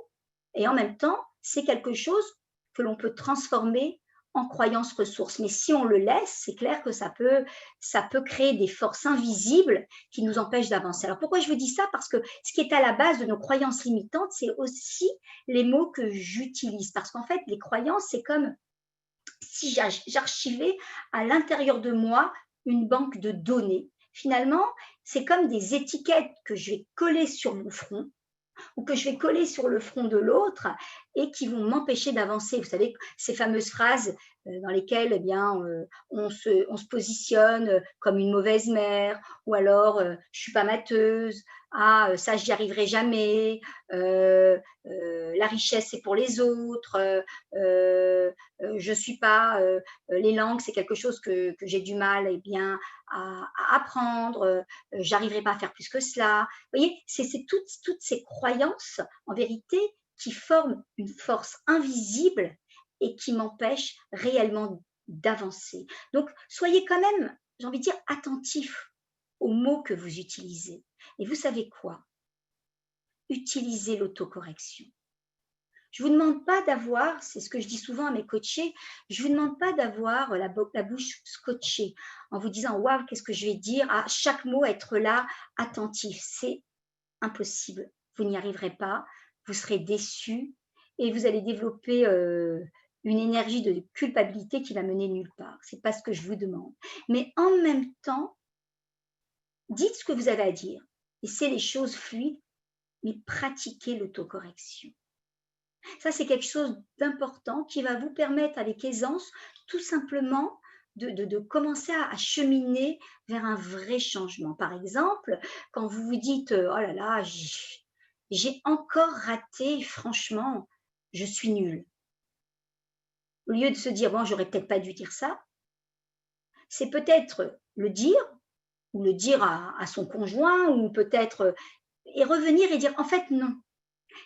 Et en même temps, c'est quelque chose que l'on peut transformer en croyance ressource. Mais si on le laisse, c'est clair que ça peut créer des forces invisibles qui nous empêchent d'avancer. Alors pourquoi je vous dis ça? Parce que ce qui est à la base de nos croyances limitantes, c'est aussi les mots que j'utilise. Parce qu'en fait, les croyances, c'est comme si j'archivais à l'intérieur de moi une banque de données. Finalement, c'est comme des étiquettes que je vais coller sur mon front ou que je vais coller sur le front de l'autre et qui vont m'empêcher d'avancer. Vous savez, ces fameuses phrases dans lesquelles eh bien, on se positionne comme une mauvaise mère, ou alors je suis pas mateuse, ah ça j'y arriverai jamais, la richesse c'est pour les autres, je suis pas, les langues c'est quelque chose que j'ai du mal eh bien, à apprendre, j'arriverai pas à faire plus que cela. Vous voyez, c'est toutes ces croyances, en vérité, qui forment une force invisible et qui m'empêchent réellement d'avancer. Donc, soyez quand même, j'ai envie de dire, attentifs aux mots que vous utilisez. Et vous savez quoi? Utilisez l'autocorrection. Je ne vous demande pas d'avoir, c'est ce que je dis souvent à mes coachés, je ne vous demande pas d'avoir la bouche scotchée en vous disant waouh, qu'est-ce que je vais dire, à chaque mot être là, attentif. C'est impossible. Vous n'y arriverez pas, vous serez déçu et vous allez développer une énergie de culpabilité qui va mener nulle part. Ce n'est pas ce que je vous demande. Mais en même temps, dites ce que vous avez à dire. Laissez les choses fluides, mais pratiquez l'autocorrection. Ça, c'est quelque chose d'important qui va vous permettre avec aisance, tout simplement, de commencer à cheminer vers un vrai changement. Par exemple, quand vous vous dites, oh là là, j'ai encore raté, franchement, je suis nulle. Au lieu de se dire, bon, j'aurais peut-être pas dû dire ça, c'est peut-être le dire, ou le dire à son conjoint, ou peut-être, et revenir et dire, en fait, non,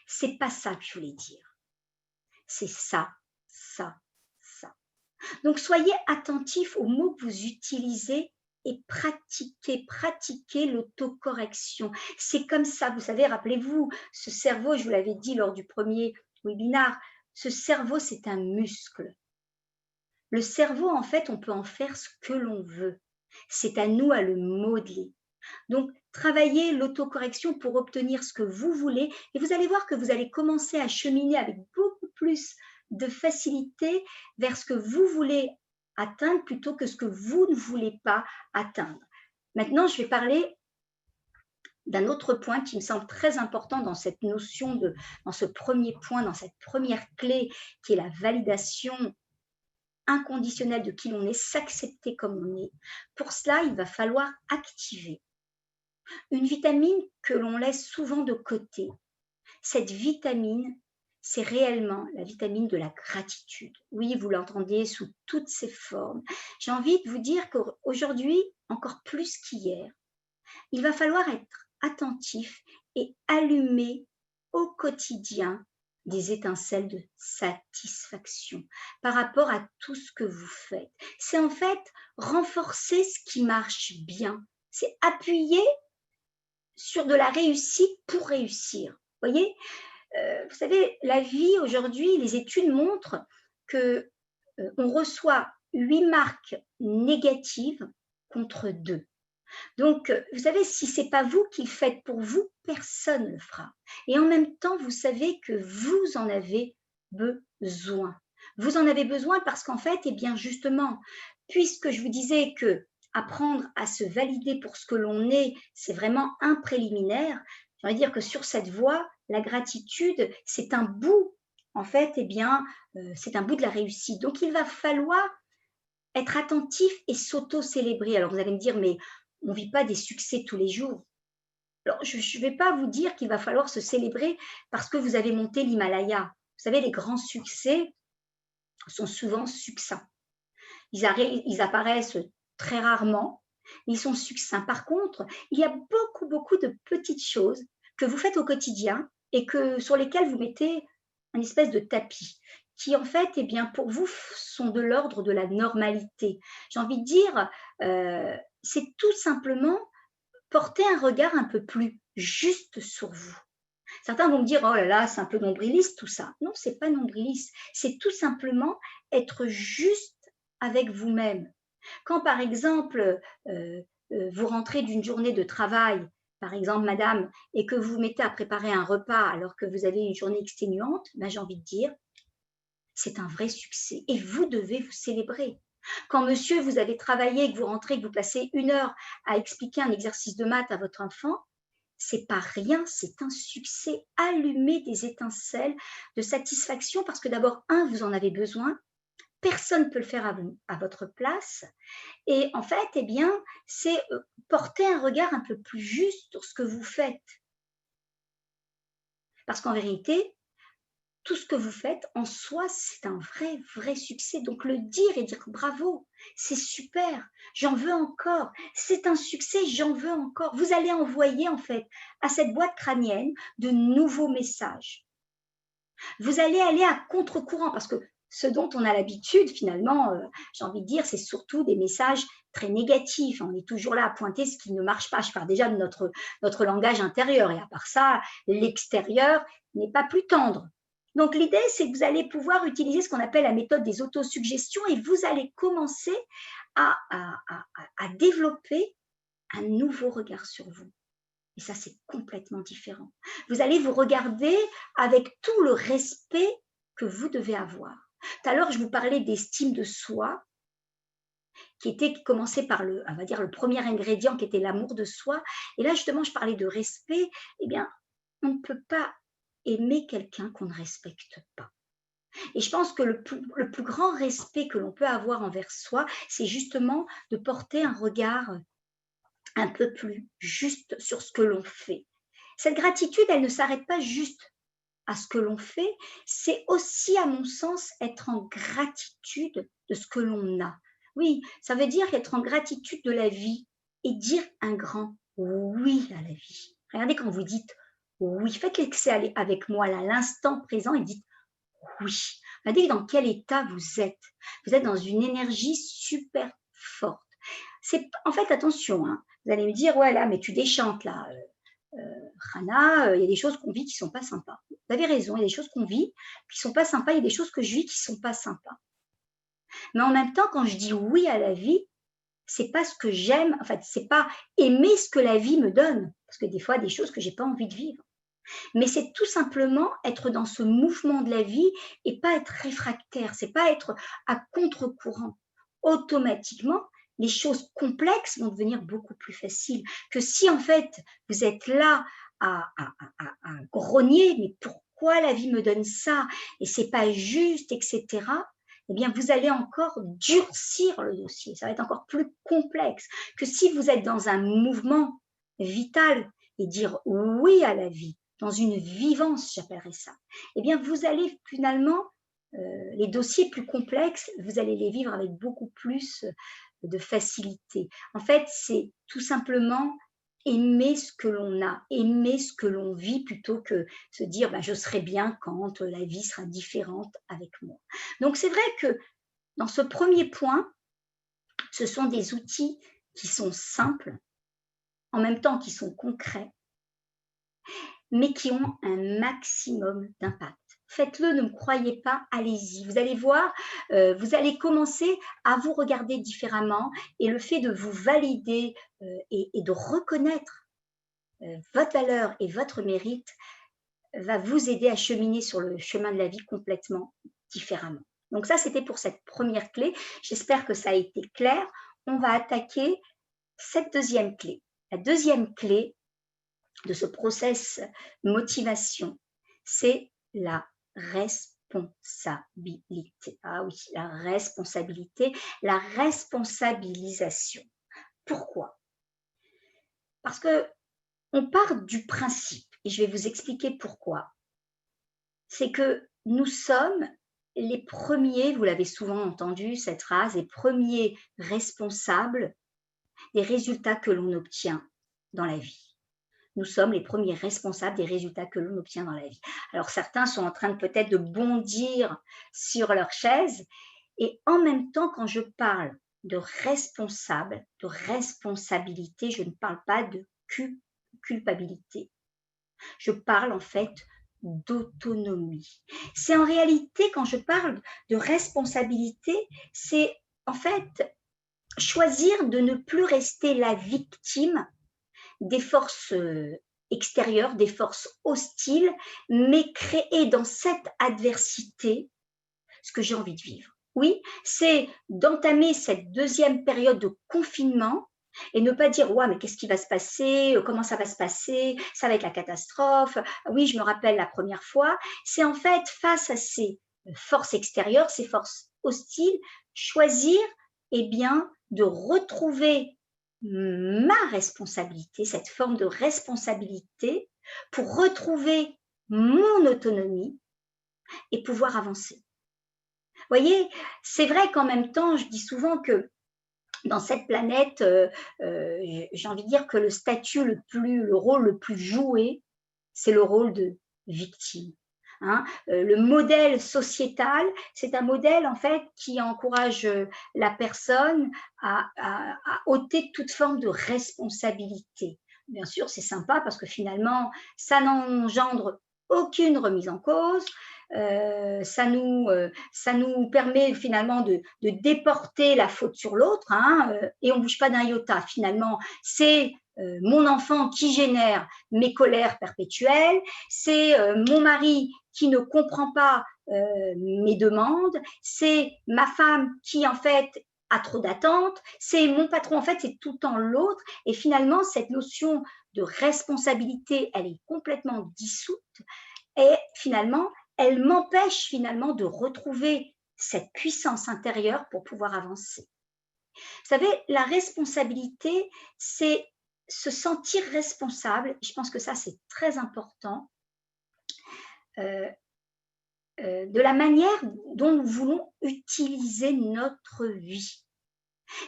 c'est pas ça que je voulais dire. C'est ça, ça, ça. Donc, soyez attentifs aux mots que vous utilisez et pratiquez l'autocorrection. C'est comme ça, vous savez, rappelez-vous, ce cerveau, je vous l'avais dit lors du premier webinaire, ce cerveau, c'est un muscle. Le cerveau, en fait, on peut en faire ce que l'on veut. C'est à nous à le modeler. Donc, travaillez l'autocorrection pour obtenir ce que vous voulez et vous allez voir que vous allez commencer à cheminer avec beaucoup plus de facilité vers ce que vous voulez atteindre plutôt que ce que vous ne voulez pas atteindre. Maintenant, je vais parler d'un autre point qui me semble très important dans cette notion dans ce premier point, dans cette première clé qui est la validation inconditionnelle de qui l'on est, s'accepter comme on est. Pour cela, il va falloir activer une vitamine que l'on laisse souvent de côté. Cette vitamine, c'est réellement la vitamine de la gratitude. Oui, vous l'entendez sous toutes ses formes. J'ai envie de vous dire qu'aujourd'hui, encore plus qu'hier, il va falloir être attentif et allumer au quotidien des étincelles de satisfaction par rapport à tout ce que vous faites. C'est en fait renforcer ce qui marche bien. C'est appuyer sur de la réussite pour réussir. Vous voyez, vous savez, la vie aujourd'hui, les études montrent que on reçoit 8 marques négatives contre 2. Donc, vous savez, si ce n'est pas vous qui le faites pour vous, personne ne le fera. Et en même temps, vous savez que vous en avez besoin. Vous en avez besoin parce qu'en fait, eh bien justement, puisque je vous disais que apprendre à se valider pour ce que l'on est, c'est vraiment un préliminaire, j'ai envie de dire que sur cette voie, la gratitude, c'est un bout, en fait, eh bien, c'est un bout de la réussite. Donc, il va falloir être attentif et s'auto-célébrer. Alors, vous allez me dire, mais on ne vit pas des succès tous les jours. Alors, je ne vais pas vous dire qu'il va falloir se célébrer parce que vous avez monté l'Himalaya. Vous savez, les grands succès sont souvent succincts. Ils apparaissent très rarement, ils sont succincts. Par contre, il y a beaucoup, beaucoup de petites choses que vous faites au quotidien et sur lesquelles vous mettez une espèce de tapis qui, en fait, eh bien, pour vous, sont de l'ordre de la normalité. J'ai envie de dire, c'est tout simplement porter un regard un peu plus juste sur vous. Certains vont me dire, oh là là, c'est un peu nombriliste tout ça. Non, c'est pas nombriliste. C'est tout simplement être juste avec vous-même. Quand, par exemple, vous rentrez d'une journée de travail, par exemple, madame, et que vous vous mettez à préparer un repas alors que vous avez une journée exténuante, ben, j'ai envie de dire, c'est un vrai succès et vous devez vous célébrer. Quand monsieur, vous avez travaillé, que vous rentrez, que vous passez 1 heure à expliquer un exercice de maths à votre enfant, c'est pas rien, c'est un succès. Allumez des étincelles de satisfaction parce que d'abord, vous en avez besoin. Personne ne peut le faire à votre place. Et en fait, eh bien, c'est porter un regard un peu plus juste sur ce que vous faites. Parce qu'en vérité, tout ce que vous faites en soi, c'est un vrai, vrai succès. Donc le dire et dire bravo, c'est super, j'en veux encore, c'est un succès, j'en veux encore. Vous allez envoyer en fait à cette boîte crânienne de nouveaux messages. Vous allez aller à contre-courant parce que ce dont on a l'habitude finalement, j'ai envie de dire, c'est surtout des messages très négatifs. On est toujours là à pointer ce qui ne marche pas. Je parle déjà de notre langage intérieur et à part ça, l'extérieur n'est pas plus tendre. Donc l'idée, c'est que vous allez pouvoir utiliser ce qu'on appelle la méthode des autosuggestions et vous allez commencer à développer un nouveau regard sur vous. Et ça, c'est complètement différent. Vous allez vous regarder avec tout le respect que vous devez avoir. Tout à l'heure, je vous parlais d'estime de soi, qui commençait par on va dire, le premier ingrédient qui était l'amour de soi. Et là, justement, je parlais de respect. Eh bien, on ne peut pas aimer quelqu'un qu'on ne respecte pas. Et je pense que le plus grand respect que l'on peut avoir envers soi, c'est justement de porter un regard un peu plus juste sur ce que l'on fait. Cette gratitude, elle ne s'arrête pas juste à ce que l'on fait, c'est aussi, à mon sens, être en gratitude de ce que l'on a. Oui, ça veut dire être en gratitude de la vie et dire un grand oui à la vie. Regardez quand vous dites oui, faites l'excès avec moi là, l'instant présent et dites oui. Regardez dans quel état vous êtes. Vous êtes dans une énergie super forte. En fait, attention, hein, vous allez me dire, ouais là, mais tu déchantes là. Rana, il y a des choses qu'on vit qui ne sont pas sympas. Vous avez raison, il y a des choses qu'on vit qui ne sont pas sympas, il y a des choses que je vis qui ne sont pas sympas. Mais en même temps, quand je dis oui à la vie, c'est pas ce que j'aime, en fait, c'est pas aimer ce que la vie me donne, parce que des fois, des choses que j'ai pas envie de vivre. Mais c'est tout simplement être dans ce mouvement de la vie et pas être réfractaire, c'est pas être à contre-courant. Automatiquement, les choses complexes vont devenir beaucoup plus faciles que si en fait vous êtes là à grogner, mais pourquoi la vie me donne ça et c'est pas juste, etc. Eh bien, vous allez encore durcir le dossier. Ça va être encore plus complexe que si vous êtes dans un mouvement vital et dire oui à la vie, dans une vivance, j'appellerais ça. Eh bien, vous allez finalement, les dossiers plus complexes, vous allez les vivre avec beaucoup plus de facilité. En fait, c'est tout simplement aimer ce que l'on a, aimer ce que l'on vit plutôt que se dire je serai bien quand la vie sera différente avec moi. Donc c'est vrai que dans ce premier point, ce sont des outils qui sont simples, en même temps qui sont concrets, mais qui ont un maximum d'impact. Faites-le, ne me croyez pas, allez-y. Vous allez voir, vous allez commencer à vous regarder différemment et le fait de vous valider et de reconnaître votre valeur et votre mérite va vous aider à cheminer sur le chemin de la vie complètement différemment. Donc ça, c'était pour cette première clé. J'espère que ça a été clair. On va attaquer cette deuxième clé. La deuxième clé de ce process motivation, c'est la responsabilité. Ah oui, la responsabilité, la responsabilisation. Pourquoi ? Parce que on part du principe, et je vais vous expliquer pourquoi. C'est que nous sommes les premiers, vous l'avez souvent entendu cette phrase, les premiers responsables des résultats que l'on obtient dans la vie. Nous sommes les premiers responsables des résultats que l'on obtient dans la vie. Alors certains sont en train de peut-être de bondir sur leur chaise, et en même temps, quand je parle de responsable, de responsabilité, je ne parle pas de culpabilité. Je parle en fait d'autonomie. C'est en réalité, quand je parle de responsabilité, c'est en fait choisir de ne plus rester la victime des forces extérieures, des forces hostiles, mais créer dans cette adversité ce que j'ai envie de vivre. Oui, c'est d'entamer cette deuxième période de confinement et ne pas dire ouais, mais qu'est-ce qui va se passer, comment ça va se passer, ça va être la catastrophe. Oui, je me rappelle la première fois. C'est en fait face à ces forces extérieures, ces forces hostiles, choisir eh bien, de retrouver ma responsabilité, cette forme de responsabilité pour retrouver mon autonomie et pouvoir avancer. Vous voyez, c'est vrai qu'en même temps, je dis souvent que dans cette planète, j'ai envie de dire que le rôle le plus joué, c'est le rôle de victime. Hein. Le modèle sociétal, c'est un modèle en fait qui encourage la personne à ôter toute forme de responsabilité. Bien sûr, c'est sympa parce que finalement, ça n'engendre aucune remise en cause. Ça nous permet finalement de déporter la faute sur l'autre, hein, et on ne bouge pas d'un iota. Finalement, c'est mon enfant qui génère mes colères perpétuelles, c'est mon mari qui ne comprend pas mes demandes, c'est ma femme qui en fait a trop d'attentes, c'est mon patron, en fait c'est tout le temps l'autre, et finalement cette notion de responsabilité, elle est complètement dissoute, et finalement elle m'empêche finalement de retrouver cette puissance intérieure pour pouvoir avancer. Vous savez, la responsabilité, c'est se sentir responsable. Je pense que ça, c'est très important. De la manière dont nous voulons utiliser notre vie.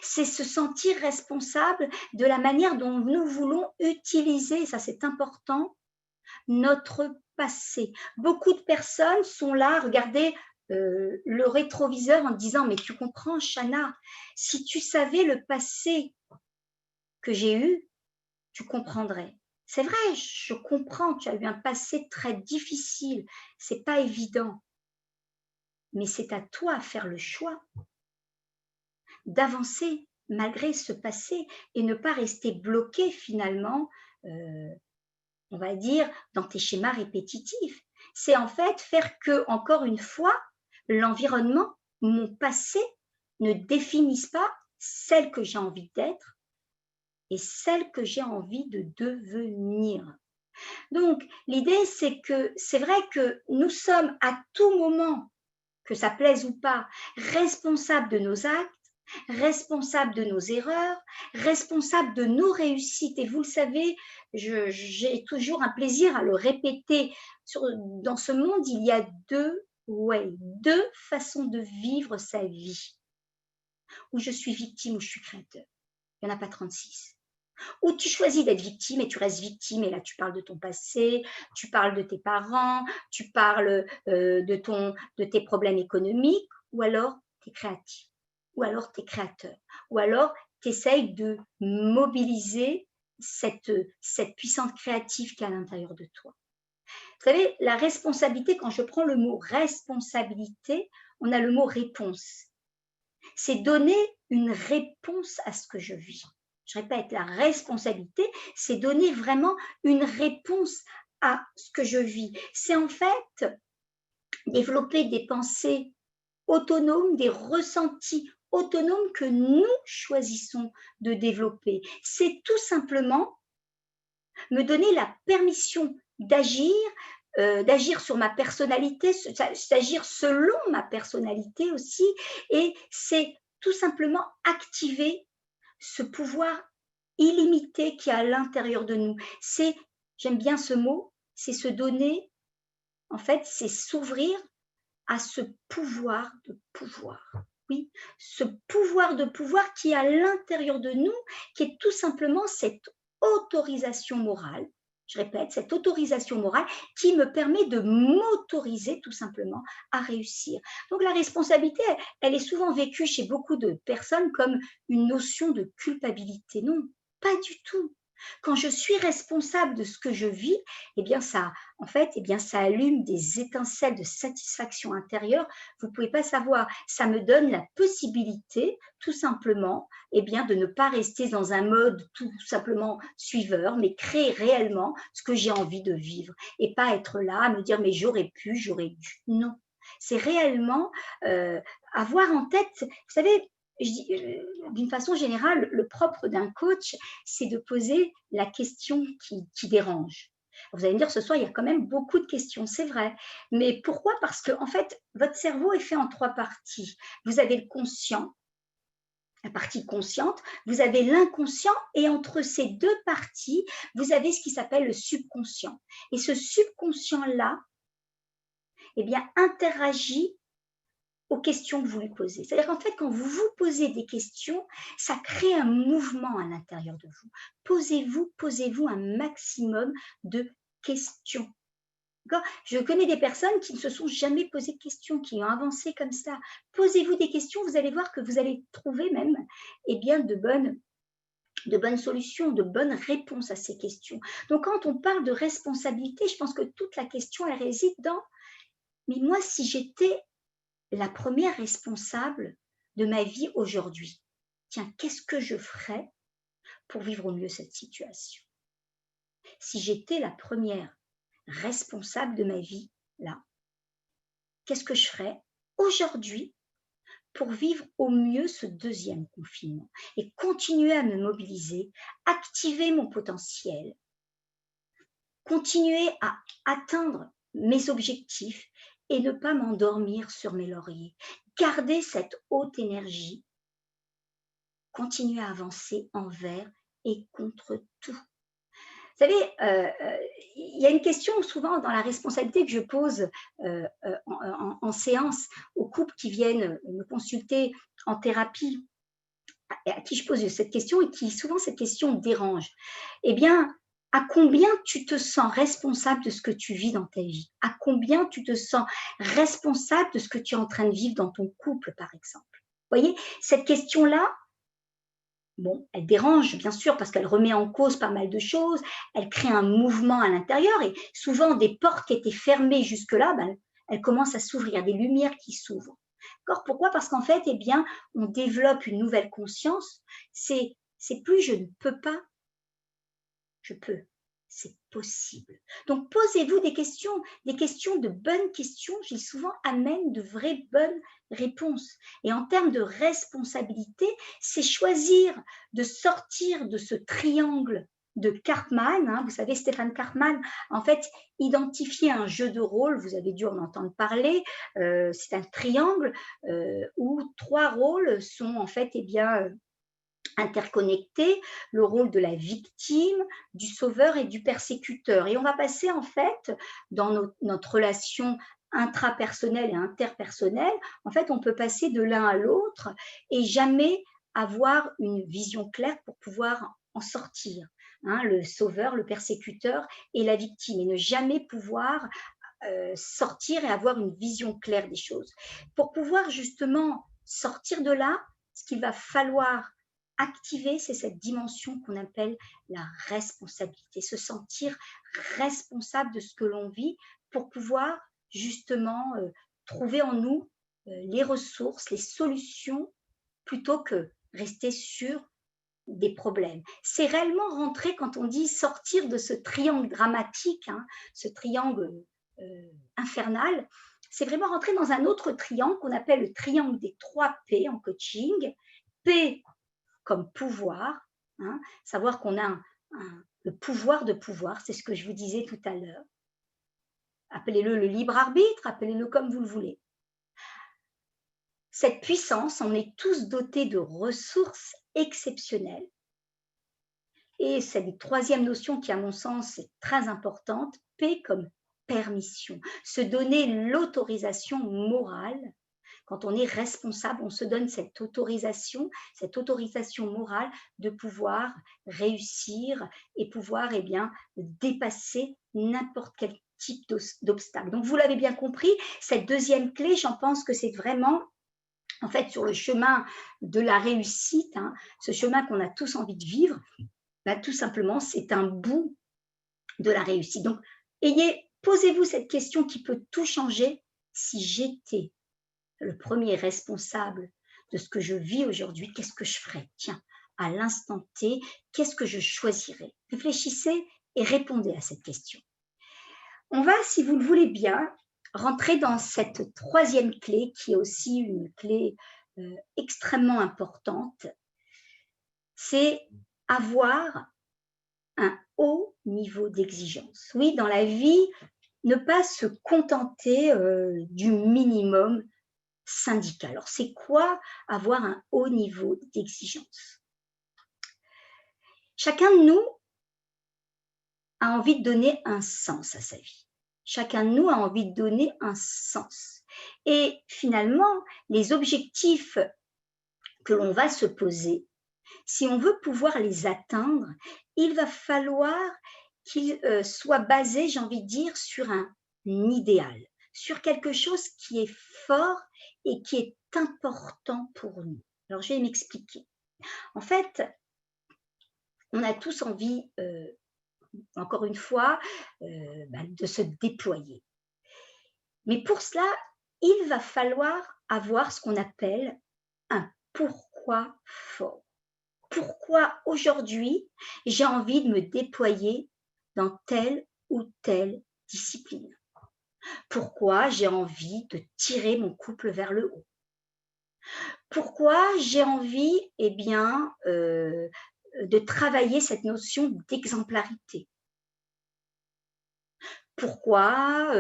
C'est se sentir responsable de la manière dont nous voulons utiliser, ça c'est important, notre passé. Beaucoup de personnes sont là, regardez le rétroviseur en disant mais tu comprends Chana, si tu savais le passé que j'ai eu, tu comprendrais. C'est vrai, je comprends, tu as eu un passé très difficile, c'est pas évident, mais c'est à toi de faire le choix d'avancer malgré ce passé et ne pas rester bloqué finalement, on va dire, dans tes schémas répétitifs. C'est en fait faire que, encore une fois, l'environnement, mon passé, ne définisse pas celle que j'ai envie d'être et celle que j'ai envie de devenir. Donc, l'idée, c'est que c'est vrai que nous sommes à tout moment, que ça plaise ou pas, responsables de nos actes, responsables de nos erreurs, responsables de nos réussites. Et vous le savez, j'ai toujours un plaisir à le répéter. Dans ce monde, il y a deux façons de vivre sa vie. Où je suis victime, où je suis créateur. Il n'y en a pas 36. Ou tu choisis d'être victime et tu restes victime et là tu parles de ton passé, tu parles de tes parents, tu parles de tes problèmes économiques, ou alors tu es créatif, ou alors tu es créateur, ou alors tu essayes de mobiliser cette puissance créative qui est à l'intérieur de toi. Vous savez, la responsabilité, quand je prends le mot responsabilité, on a le mot réponse. C'est donner une réponse à ce que je vis. Je répète, la responsabilité, c'est donner vraiment une réponse à ce que je vis. C'est en fait développer des pensées autonomes, des ressentis autonomes que nous choisissons de développer. C'est tout simplement me donner la permission d'agir, d'agir sur ma personnalité, d'agir selon ma personnalité aussi, et c'est tout simplement activer ce pouvoir illimité qui est à l'intérieur de nous. C'est, j'aime bien ce mot, c'est se donner, en fait, c'est s'ouvrir à ce pouvoir de pouvoir. Oui, ce pouvoir de pouvoir qui est à l'intérieur de nous, qui est tout simplement cette autorisation morale, je répète, cette autorisation morale qui me permet de m'autoriser tout simplement à réussir. Donc la responsabilité, elle est souvent vécue chez beaucoup de personnes comme une notion de culpabilité. Non, pas du tout. Quand je suis responsable de ce que je vis, eh bien ça, en fait, eh bien ça allume des étincelles de satisfaction intérieure. Vous ne pouvez pas savoir. Ça me donne la possibilité, tout simplement, eh bien, de ne pas rester dans un mode tout simplement suiveur, mais créer réellement ce que j'ai envie de vivre et pas être là à me dire mais j'aurais pu, j'aurais dû. Non. C'est réellement avoir en tête, vous savez, d'une façon générale, le propre d'un coach, c'est de poser la question qui dérange. Vous allez me dire, ce soir, il y a quand même beaucoup de questions, c'est vrai. Mais pourquoi? Parce que, en fait, votre cerveau est fait en 3 parties. Vous avez le conscient, la partie consciente, vous avez l'inconscient et entre ces 2 parties, vous avez ce qui s'appelle le subconscient. Et ce subconscient-là, eh bien, interagit aux questions que vous lui posez. C'est-à-dire qu'en fait, quand vous vous posez des questions, ça crée un mouvement à l'intérieur de vous. Posez-vous un maximum de questions. Je connais des personnes qui ne se sont jamais posé de questions, qui ont avancé comme ça. Posez-vous des questions, vous allez voir que vous allez trouver même eh bien, de bonnes solutions, de bonnes réponses à ces questions. Donc, quand on parle de responsabilité, je pense que toute la question, elle réside dans, mais moi, si j'étais la première responsable de ma vie aujourd'hui, tiens, qu'est-ce que je ferais pour vivre au mieux cette situation? Si j'étais la première responsable de ma vie, là, qu'est-ce que je ferais aujourd'hui pour vivre au mieux ce deuxième confinement et continuer à me mobiliser, activer mon potentiel, continuer à atteindre mes objectifs et ne pas m'endormir sur mes lauriers. Garder cette haute énergie, continuer à avancer envers et contre tout. Vous savez, il y a une question souvent dans la responsabilité que je pose en séance aux couples qui viennent me consulter en thérapie, à qui je pose cette question et qui souvent cette question dérange. Eh bien, à combien tu te sens responsable de ce que tu vis dans ta vie? À combien tu te sens responsable de ce que tu es en train de vivre dans ton couple, par exemple? Vous voyez, cette question-là, bon, elle dérange, bien sûr, parce qu'elle remet en cause pas mal de choses, elle crée un mouvement à l'intérieur et souvent des portes qui étaient fermées jusque-là, ben, elles commencent à s'ouvrir, des lumières qui s'ouvrent. D'accord? Pourquoi? Parce qu'en fait, eh bien, on développe une nouvelle conscience. C'est plus je ne peux pas, je peux. C'est possible. Donc, posez-vous des questions de bonnes questions, qui souvent amènent de vraies bonnes réponses. Et en termes de responsabilité, c'est choisir de sortir de ce triangle de Karpman. Hein, vous savez, Stéphane Karpman, en fait, identifier un jeu de rôle, vous avez dû en entendre parler, c'est un triangle où 3 rôles sont en fait, eh bien, interconnectés, le rôle de la victime, du sauveur et du persécuteur. Et on va passer en fait dans notre relation intrapersonnelle et interpersonnelle, en fait on peut passer de l'un à l'autre et jamais avoir une vision claire pour pouvoir en sortir. Hein, le sauveur, le persécuteur et la victime, et ne jamais pouvoir sortir et avoir une vision claire des choses. Pour pouvoir justement sortir de là, ce qu'il va falloir activer, c'est cette dimension qu'on appelle la responsabilité, se sentir responsable de ce que l'on vit pour pouvoir justement trouver en nous les ressources, les solutions, plutôt que rester sur des problèmes. C'est réellement rentrer, quand on dit sortir de ce triangle dramatique, hein, ce triangle infernal, c'est vraiment rentrer dans un autre triangle qu'on appelle le triangle des 3 P en coaching. P comme pouvoir, hein, savoir qu'on a le pouvoir de pouvoir, c'est ce que je vous disais tout à l'heure. Appelez-le le libre arbitre, appelez-le comme vous le voulez. Cette puissance, on est tous dotés de ressources exceptionnelles Et cette troisième notion qui, à mon sens, est très importante, P comme permission. Se donner l'autorisation morale. Quand on est responsable, on se donne cette autorisation morale de pouvoir réussir et pouvoir eh bien, dépasser n'importe quel type d'obstacle. Donc, vous l'avez bien compris, cette deuxième clé, j'en pense que c'est vraiment, en fait, sur le chemin de la réussite, hein, ce chemin qu'on a tous envie de vivre, bah, tout simplement, c'est un bout de la réussite. Donc, posez-vous cette question qui peut tout changer. Si j'étais le premier responsable de ce que je vis aujourd'hui, qu'est-ce que je ferais? Tiens, à l'instant T, qu'est-ce que je choisirais? Réfléchissez et répondez à cette question. On va, si vous le voulez bien, rentrer dans cette troisième clé qui est aussi une clé extrêmement importante. C'est avoir un haut niveau d'exigence. Oui, dans la vie, ne pas se contenter du minimum syndical. Alors, c'est quoi avoir un haut niveau d'exigence? Chacun de nous a envie de donner un sens à sa vie. Chacun de nous a envie de donner un sens. Et finalement, les objectifs que l'on va se poser, si on veut pouvoir les atteindre, il va falloir qu'ils soient basés, j'ai envie de dire, sur un idéal, sur quelque chose qui est fort et qui est important pour nous. Alors, je vais m'expliquer. En fait, on a tous envie, encore une fois, de se déployer. Mais pour cela, il va falloir avoir ce qu'on appelle un pourquoi fort. Pourquoi aujourd'hui j'ai envie de me déployer dans telle ou telle discipline? Pourquoi j'ai envie de tirer mon couple vers le haut? Pourquoi j'ai envie de travailler cette notion d'exemplarité? Pourquoi,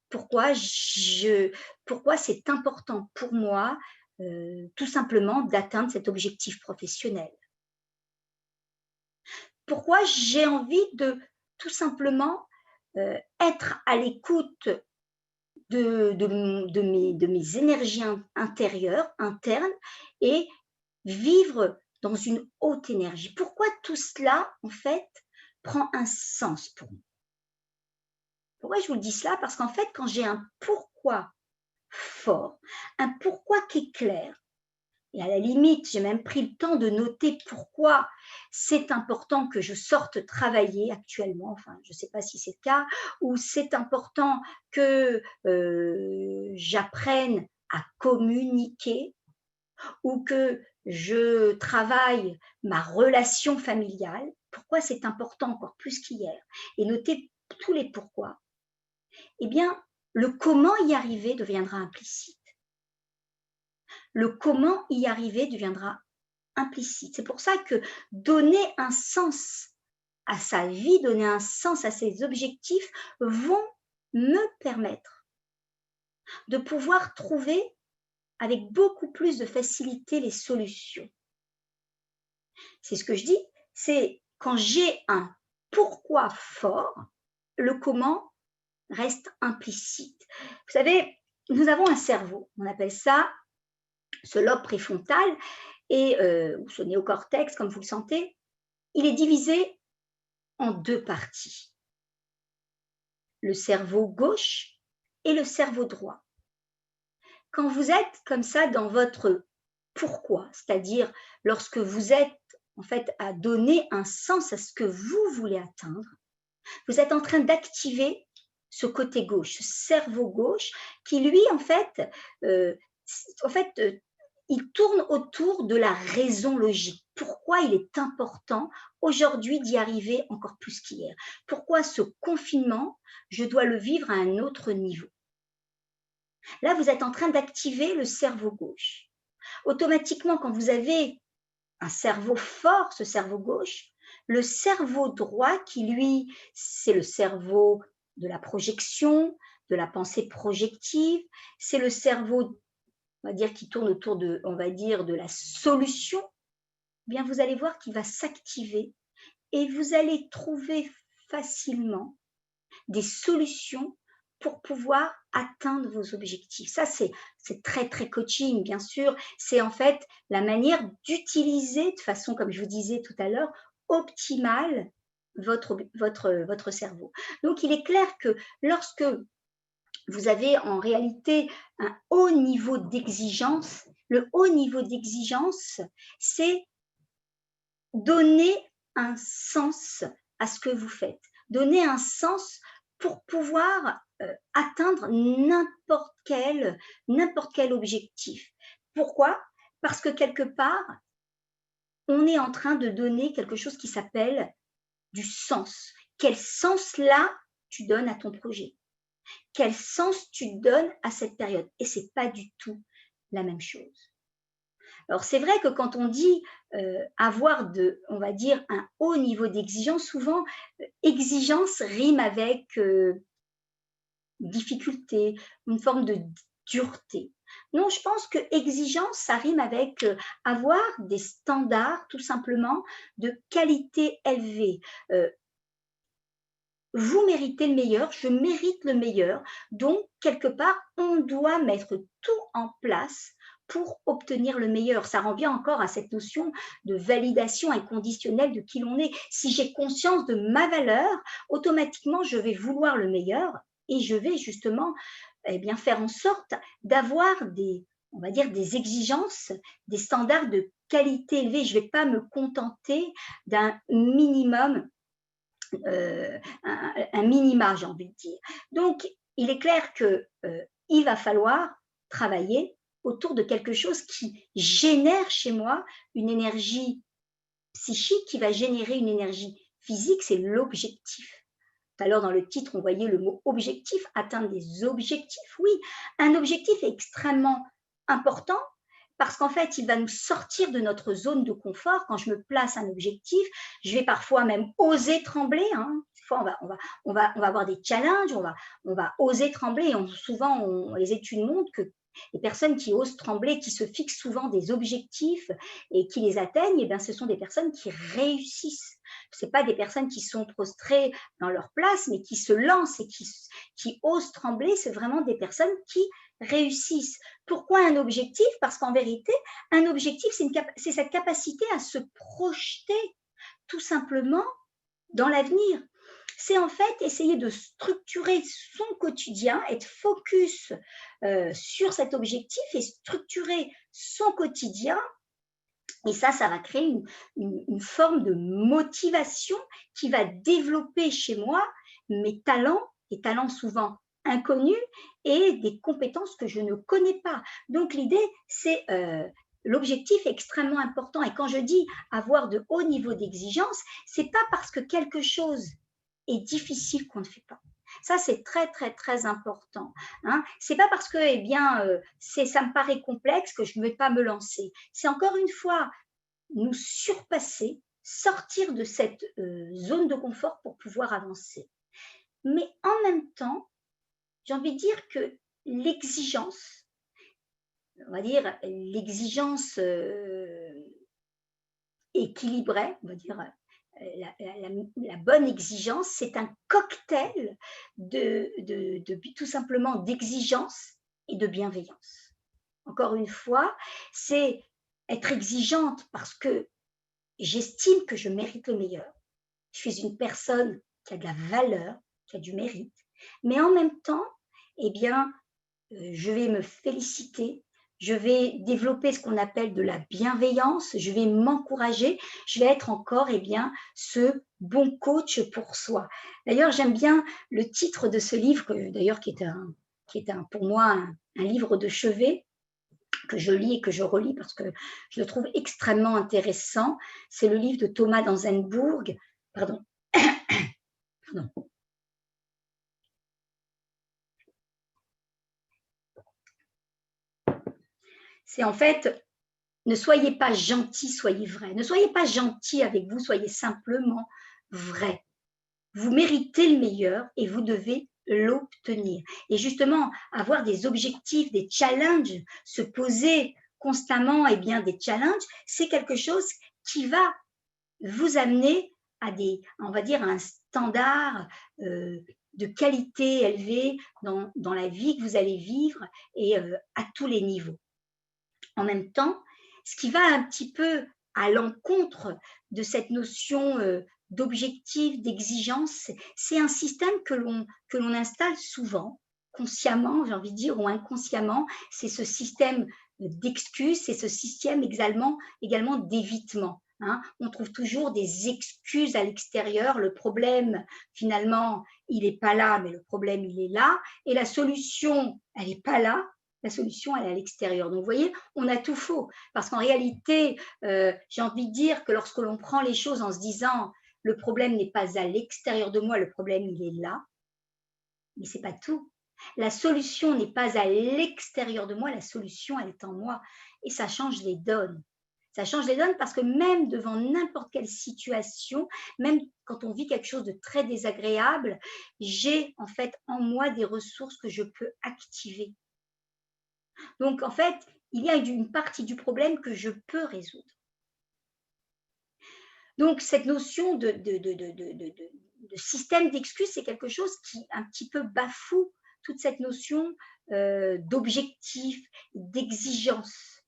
pourquoi c'est important pour moi, tout simplement d'atteindre cet objectif professionnel? Pourquoi j'ai envie de tout simplement, être à l'écoute de mes énergies intérieures, internes et vivre dans une haute énergie? Pourquoi tout cela, en fait, prend un sens pour moi? Pourquoi je vous dis cela? Parce qu'en fait, quand j'ai un pourquoi fort, un pourquoi qui est clair, et à la limite, j'ai même pris le temps de noter pourquoi c'est important que je sorte travailler actuellement, enfin, je ne sais pas si c'est le cas, ou c'est important que j'apprenne à communiquer, ou que je travaille ma relation familiale, pourquoi c'est important encore plus qu'hier, et noter tous les pourquoi, eh bien, le comment y arriver deviendra implicite. Le comment y arriver deviendra implicite. C'est pour ça que donner un sens à sa vie, donner un sens à ses objectifs vont me permettre de pouvoir trouver avec beaucoup plus de facilité les solutions. C'est ce que je dis, c'est quand j'ai un pourquoi fort, le comment reste implicite. Vous savez, nous avons un cerveau, on appelle ça ce lobe préfrontal et ou ce néocortex, comme vous le sentez, il est divisé en deux parties, le cerveau gauche et le cerveau droit. Quand vous êtes comme ça dans votre pourquoi, c'est-à-dire lorsque vous êtes en fait à donner un sens à ce que vous voulez atteindre, vous êtes en train d'activer ce côté gauche, ce cerveau gauche qui lui en fait, il tourne autour de la raison logique. Pourquoi il est important aujourd'hui d'y arriver encore plus qu'hier? Pourquoi ce confinement, je dois le vivre à un autre niveau? Là, vous êtes en train d'activer le cerveau gauche. Automatiquement, quand vous avez un cerveau fort, ce cerveau gauche, le cerveau droit qui, lui, c'est le cerveau de la projection, de la pensée projective, c'est le cerveau, on va dire, qui tourne autour de, on va dire, de la solution, eh bien, vous allez voir qu'il va s'activer et vous allez trouver facilement des solutions pour pouvoir atteindre vos objectifs. Ça, c'est très, très coaching, bien sûr. C'est en fait la manière d'utiliser de façon, comme je vous disais tout à l'heure, optimale votre cerveau. Donc, il est clair que lorsque vous avez en réalité un haut niveau d'exigence, le haut niveau d'exigence, c'est donner un sens à ce que vous faites, donner un sens pour pouvoir atteindre n'importe quel objectif. Pourquoi? Parce que quelque part, on est en train de donner quelque chose qui s'appelle du sens. Quel sens là tu donnes à ton projet? Quel sens tu donnes à cette période? Et ce n'est pas du tout la même chose. Alors c'est vrai que quand on dit avoir on va dire, un haut niveau d'exigence, souvent, exigence rime avec difficulté, une forme de dureté. Non, je pense que exigence, ça rime avec avoir des standards, tout simplement, de qualité élevée. Vous méritez le meilleur, je mérite le meilleur, donc quelque part, on doit mettre tout en place pour obtenir le meilleur. Ça revient encore à cette notion de validation inconditionnelle de qui l'on est. Si j'ai conscience de ma valeur, automatiquement, je vais vouloir le meilleur et je vais justement faire en sorte d'avoir on va dire, des exigences, des standards de qualité élevés. Je ne vais pas me contenter d'un minimum, un minima, j'ai envie de dire. Donc, il est clair qu'il va falloir travailler autour de quelque chose qui génère chez moi une énergie psychique, qui va générer une énergie physique, c'est l'objectif. Tout à l'heure, dans le titre, on voyait le mot objectif, atteindre des objectifs. Oui, un objectif est extrêmement important parce qu'en fait, il va nous sortir de notre zone de confort. Quand je me place un objectif, je vais parfois même oser trembler. Fois, on va avoir des challenges, on va oser trembler. Souvent, les études montrent que les personnes qui osent trembler, qui se fixent souvent des objectifs et qui les atteignent, ce sont des personnes qui réussissent. Ce n'est pas des personnes qui sont prostrées dans leur place, mais qui se lancent et qui osent trembler. C'est vraiment des personnes qui réussissent. Pourquoi un objectif? Parce qu'en vérité, un objectif, c'est cette capacité à se projeter tout simplement dans l'avenir. C'est en fait essayer de structurer son quotidien, être focus sur cet objectif et structurer son quotidien. Et ça va créer une forme de motivation qui va développer chez moi mes talents, des talents souvent inconnus et des compétences que je ne connais pas. Donc l'idée, c'est l'objectif est extrêmement important. Et quand je dis avoir de hauts niveaux d'exigence, ce n'est pas parce que quelque chose est difficile qu'on ne fait pas. Ça, c'est très, très, très important. Ce n'est pas parce que ça me paraît complexe que je ne vais pas me lancer. C'est encore une fois nous surpasser, sortir de cette zone de confort pour pouvoir avancer. Mais en même temps, j'ai envie de dire que l'exigence, on va dire l'exigence équilibrée, on va dire la bonne exigence, c'est un cocktail tout simplement d'exigence et de bienveillance. Encore une fois, c'est être exigeante parce que j'estime que je mérite le meilleur. Je suis une personne qui a de la valeur, qui a du mérite, mais en même temps, je vais me féliciter, je vais développer ce qu'on appelle de la bienveillance, je vais m'encourager, je vais être encore ce bon coach pour soi. D'ailleurs, j'aime bien le titre de ce livre, d'ailleurs qui est pour moi un livre de chevet, que je lis et que je relis parce que je le trouve extrêmement intéressant. C'est le livre de Thomas d'Anzenbourg. Pardon. C'est en fait, ne soyez pas gentil, soyez vrai. Ne soyez pas gentil avec vous, soyez simplement vrai. Vous méritez le meilleur et vous devez l'obtenir. Et justement, avoir des objectifs, des challenges, se poser constamment des challenges, c'est quelque chose qui va vous amener on va dire, un standard de qualité élevée dans la vie que vous allez vivre et à tous les niveaux. En même temps, ce qui va un petit peu à l'encontre de cette notion d'objectif, d'exigence, c'est un système que l'on installe souvent, consciemment, j'ai envie de dire, ou inconsciemment, c'est ce système d'excuses, c'est ce système également d'évitement. Hein. On trouve toujours des excuses à l'extérieur. Le problème, finalement, il n'est pas là, mais le problème, il est là. Et la solution, elle n'est pas là. La solution, elle est à l'extérieur. Donc, vous voyez, on a tout faux. Parce qu'en réalité, j'ai envie de dire que lorsque l'on prend les choses en se disant le problème n'est pas à l'extérieur de moi, le problème, il est là, mais ce n'est pas tout. La solution n'est pas à l'extérieur de moi, la solution, elle est en moi. Et ça change les donnes. Ça change les donnes parce que même devant n'importe quelle situation, même quand on vit quelque chose de très désagréable, j'ai en fait en moi des ressources que je peux activer. Donc, en fait, il y a une partie du problème que je peux résoudre. Donc, cette notion de système d'excuses, c'est quelque chose qui un petit peu bafoue toute cette notion d'objectif, d'exigence.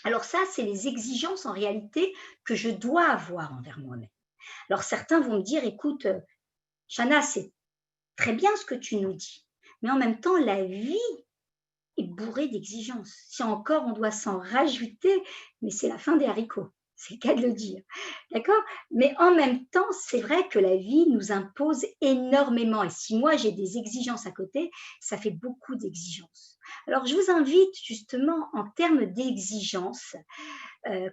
Alors ça, c'est les exigences en réalité que je dois avoir envers moi-même. Alors certains vont me dire, écoute, Chana, c'est très bien ce que tu nous dis, mais en même temps, la vie est bourrée d'exigences. Si encore on doit s'en rajouter, mais c'est la fin des haricots, c'est le cas de le dire. D'accord? Mais en même temps, c'est vrai que la vie nous impose énormément. Et si moi j'ai des exigences à côté, ça fait beaucoup d'exigences. Alors je vous invite justement en termes d'exigences,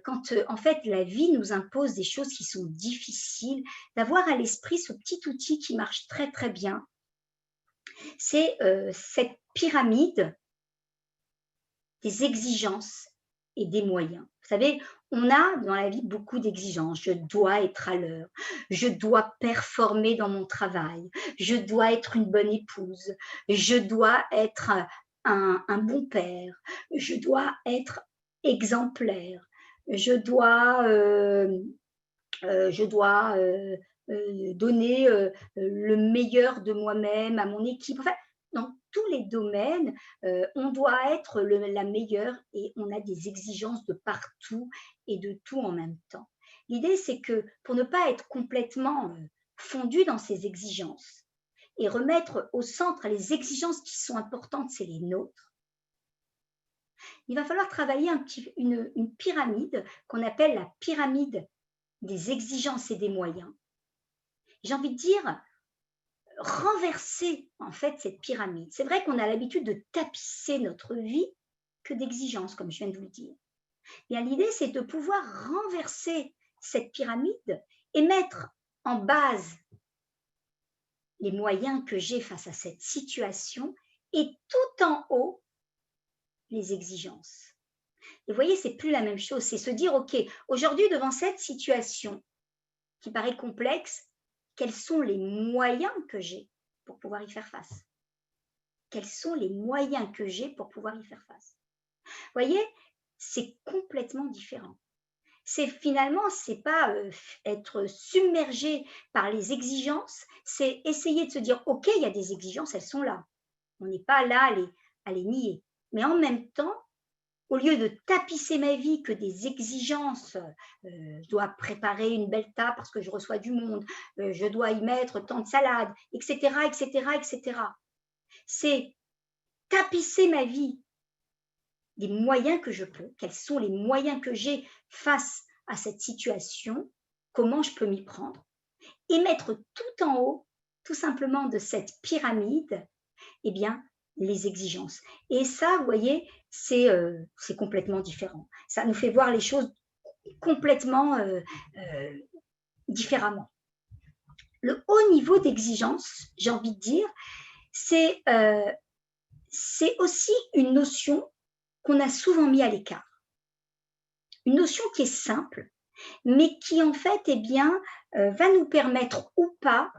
quand en fait la vie nous impose des choses qui sont difficiles, d'avoir à l'esprit ce petit outil qui marche très très bien. C'est cette pyramide des exigences et des moyens. Vous savez, on a dans la vie beaucoup d'exigences. Je dois être à l'heure, je dois performer dans mon travail, je dois être une bonne épouse, je dois être un bon père, je dois être exemplaire, je dois donner le meilleur de moi-même à mon équipe. Enfin, dans tous les domaines, on doit être la meilleure et on a des exigences de partout et de tout en même temps. L'idée, c'est que pour ne pas être complètement fondu dans ces exigences et remettre au centre les exigences qui sont importantes, c'est les nôtres, il va falloir travailler une pyramide qu'on appelle la pyramide des exigences et des moyens. J'ai envie de dire, renverser en fait cette pyramide. C'est vrai qu'on a l'habitude de tapisser notre vie que d'exigences, comme je viens de vous le dire. Bien, l'idée, c'est de pouvoir renverser cette pyramide et mettre en base les moyens que j'ai face à cette situation et tout en haut, les exigences. Et vous voyez, c'est plus la même chose. C'est se dire, OK, aujourd'hui, devant cette situation qui paraît complexe, quels sont les moyens que j'ai pour pouvoir y faire face? Quels sont les moyens que j'ai pour pouvoir y faire face? Vous voyez, c'est complètement différent. C'est finalement, c'est pas être submergé par les exigences, c'est essayer de se dire, OK, il y a des exigences, elles sont là. On n'est pas là à les nier. Mais en même temps, au lieu de tapisser ma vie que des exigences, je dois préparer une belle table parce que je reçois du monde, je dois y mettre tant de salades, etc., etc., etc. C'est tapisser ma vie des moyens que je peux, quels sont les moyens que j'ai face à cette situation, comment je peux m'y prendre, et mettre tout en haut, tout simplement de cette pyramide, eh bien, les exigences. Et ça, vous voyez, c'est complètement différent. Ça nous fait voir les choses complètement différemment. Le haut niveau d'exigence, j'ai envie de dire, c'est aussi une notion qu'on a souvent mis à l'écart. Une notion qui est simple, mais qui en fait, eh bien, va nous permettre ou pas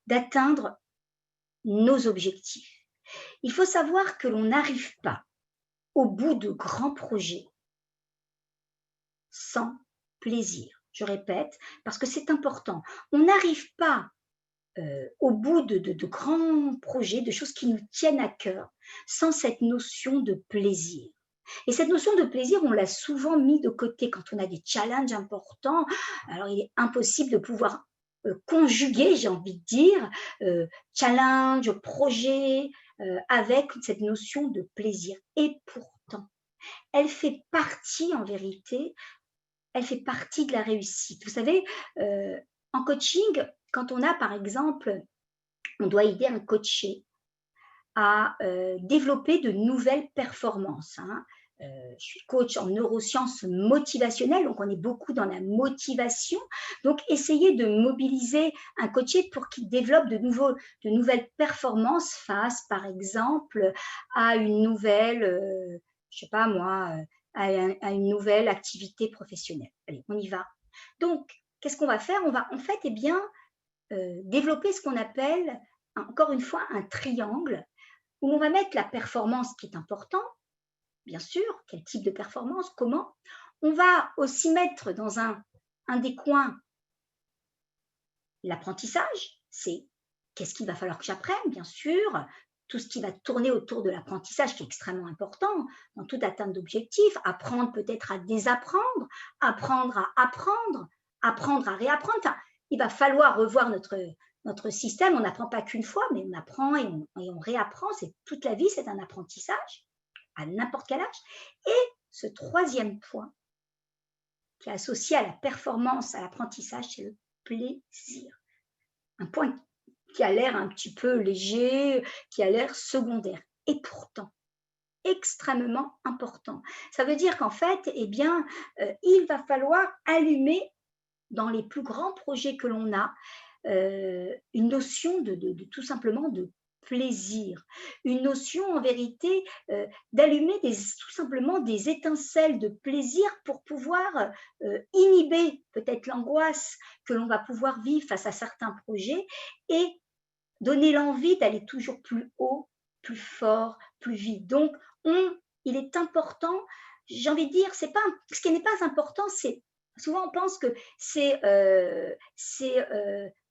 d'atteindre nos objectifs. Il faut savoir que l'on n'arrive pas au bout de grands projets sans plaisir. je répète, parce que c'est important. On n'arrive pas au bout de grands projets, de choses qui nous tiennent à cœur, sans cette notion de plaisir. Et cette notion de plaisir, on l'a souvent mis de côté quand on a des challenges importants. Alors, il est impossible de pouvoir conjuguer, j'ai envie de dire, challenge, projet, avec cette notion de plaisir. Et pourtant, elle fait partie, en vérité, elle fait partie de la réussite. Vous savez, en coaching, quand on a, par exemple, on doit aider un coaché à développer de nouvelles performances, hein. Je suis coach en neurosciences motivationnelles, donc on est beaucoup dans la motivation. Donc, essayer de mobiliser un coaché pour qu'il développe de nouvelles performances face, par exemple, à une nouvelle, je sais pas moi, à une nouvelle activité professionnelle. Allez, on y va. Donc, qu'est-ce qu'on va faire? On va en fait, eh bien, développer ce qu'on appelle, encore une fois, un triangle où on va mettre la performance qui est important, bien sûr, quel type de performance, comment. On va aussi mettre dans un des coins l'apprentissage, c'est qu'est-ce qu'il va falloir que j'apprenne, bien sûr, tout ce qui va tourner autour de l'apprentissage qui est extrêmement important dans toute atteinte d'objectifs, apprendre peut-être à désapprendre, apprendre à apprendre, apprendre à réapprendre. Enfin, il va falloir revoir notre système. On n'apprend pas qu'une fois, mais on apprend et on réapprend. C'est toute la vie, c'est un apprentissage à n'importe quel âge. Et ce troisième point qui est associé à la performance, à l'apprentissage, c'est le plaisir. Un point qui a l'air un petit peu léger, qui a l'air secondaire. Et pourtant, extrêmement important. Ça veut dire qu'en fait, eh bien, il va falloir allumer dans les plus grands projets que l'on a une notion de tout simplement de plaisir, une notion en vérité d'allumer tout simplement des étincelles de plaisir pour pouvoir inhiber peut-être l'angoisse que l'on va pouvoir vivre face à certains projets et donner l'envie d'aller toujours plus haut, plus fort, plus vite. Donc, il est important, j'ai envie de dire, ce qui n'est pas important, c'est souvent on pense que c'est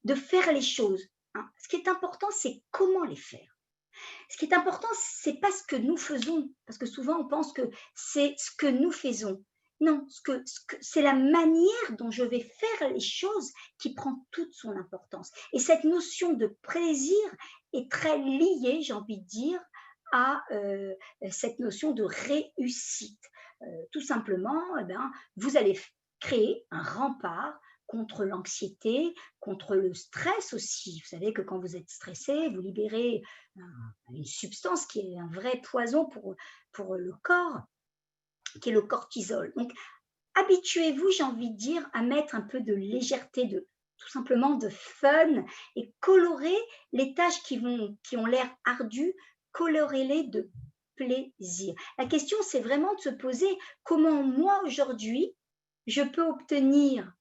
de faire les choses, hein. Ce qui est important, c'est comment les faire. Ce qui est important, c'est pas ce que nous faisons, parce que souvent on pense que c'est ce que nous faisons. Non, c'est la manière dont je vais faire les choses qui prend toute son importance. Et cette notion de plaisir est très liée, j'ai envie de dire, à cette notion de réussite. Tout simplement, eh bien, vous allez créer un rempart contre l'anxiété, contre le stress aussi. Vous savez que quand vous êtes stressé, vous libérez une substance qui est un vrai poison pour le corps, qui est le cortisol. Donc, habituez-vous, j'ai envie de dire, à mettre un peu de légèreté, tout simplement de fun et colorer les tâches qui ont l'air ardues, colorez-les de plaisir. La question, c'est vraiment de se poser comment moi, aujourd'hui, je peux obtenir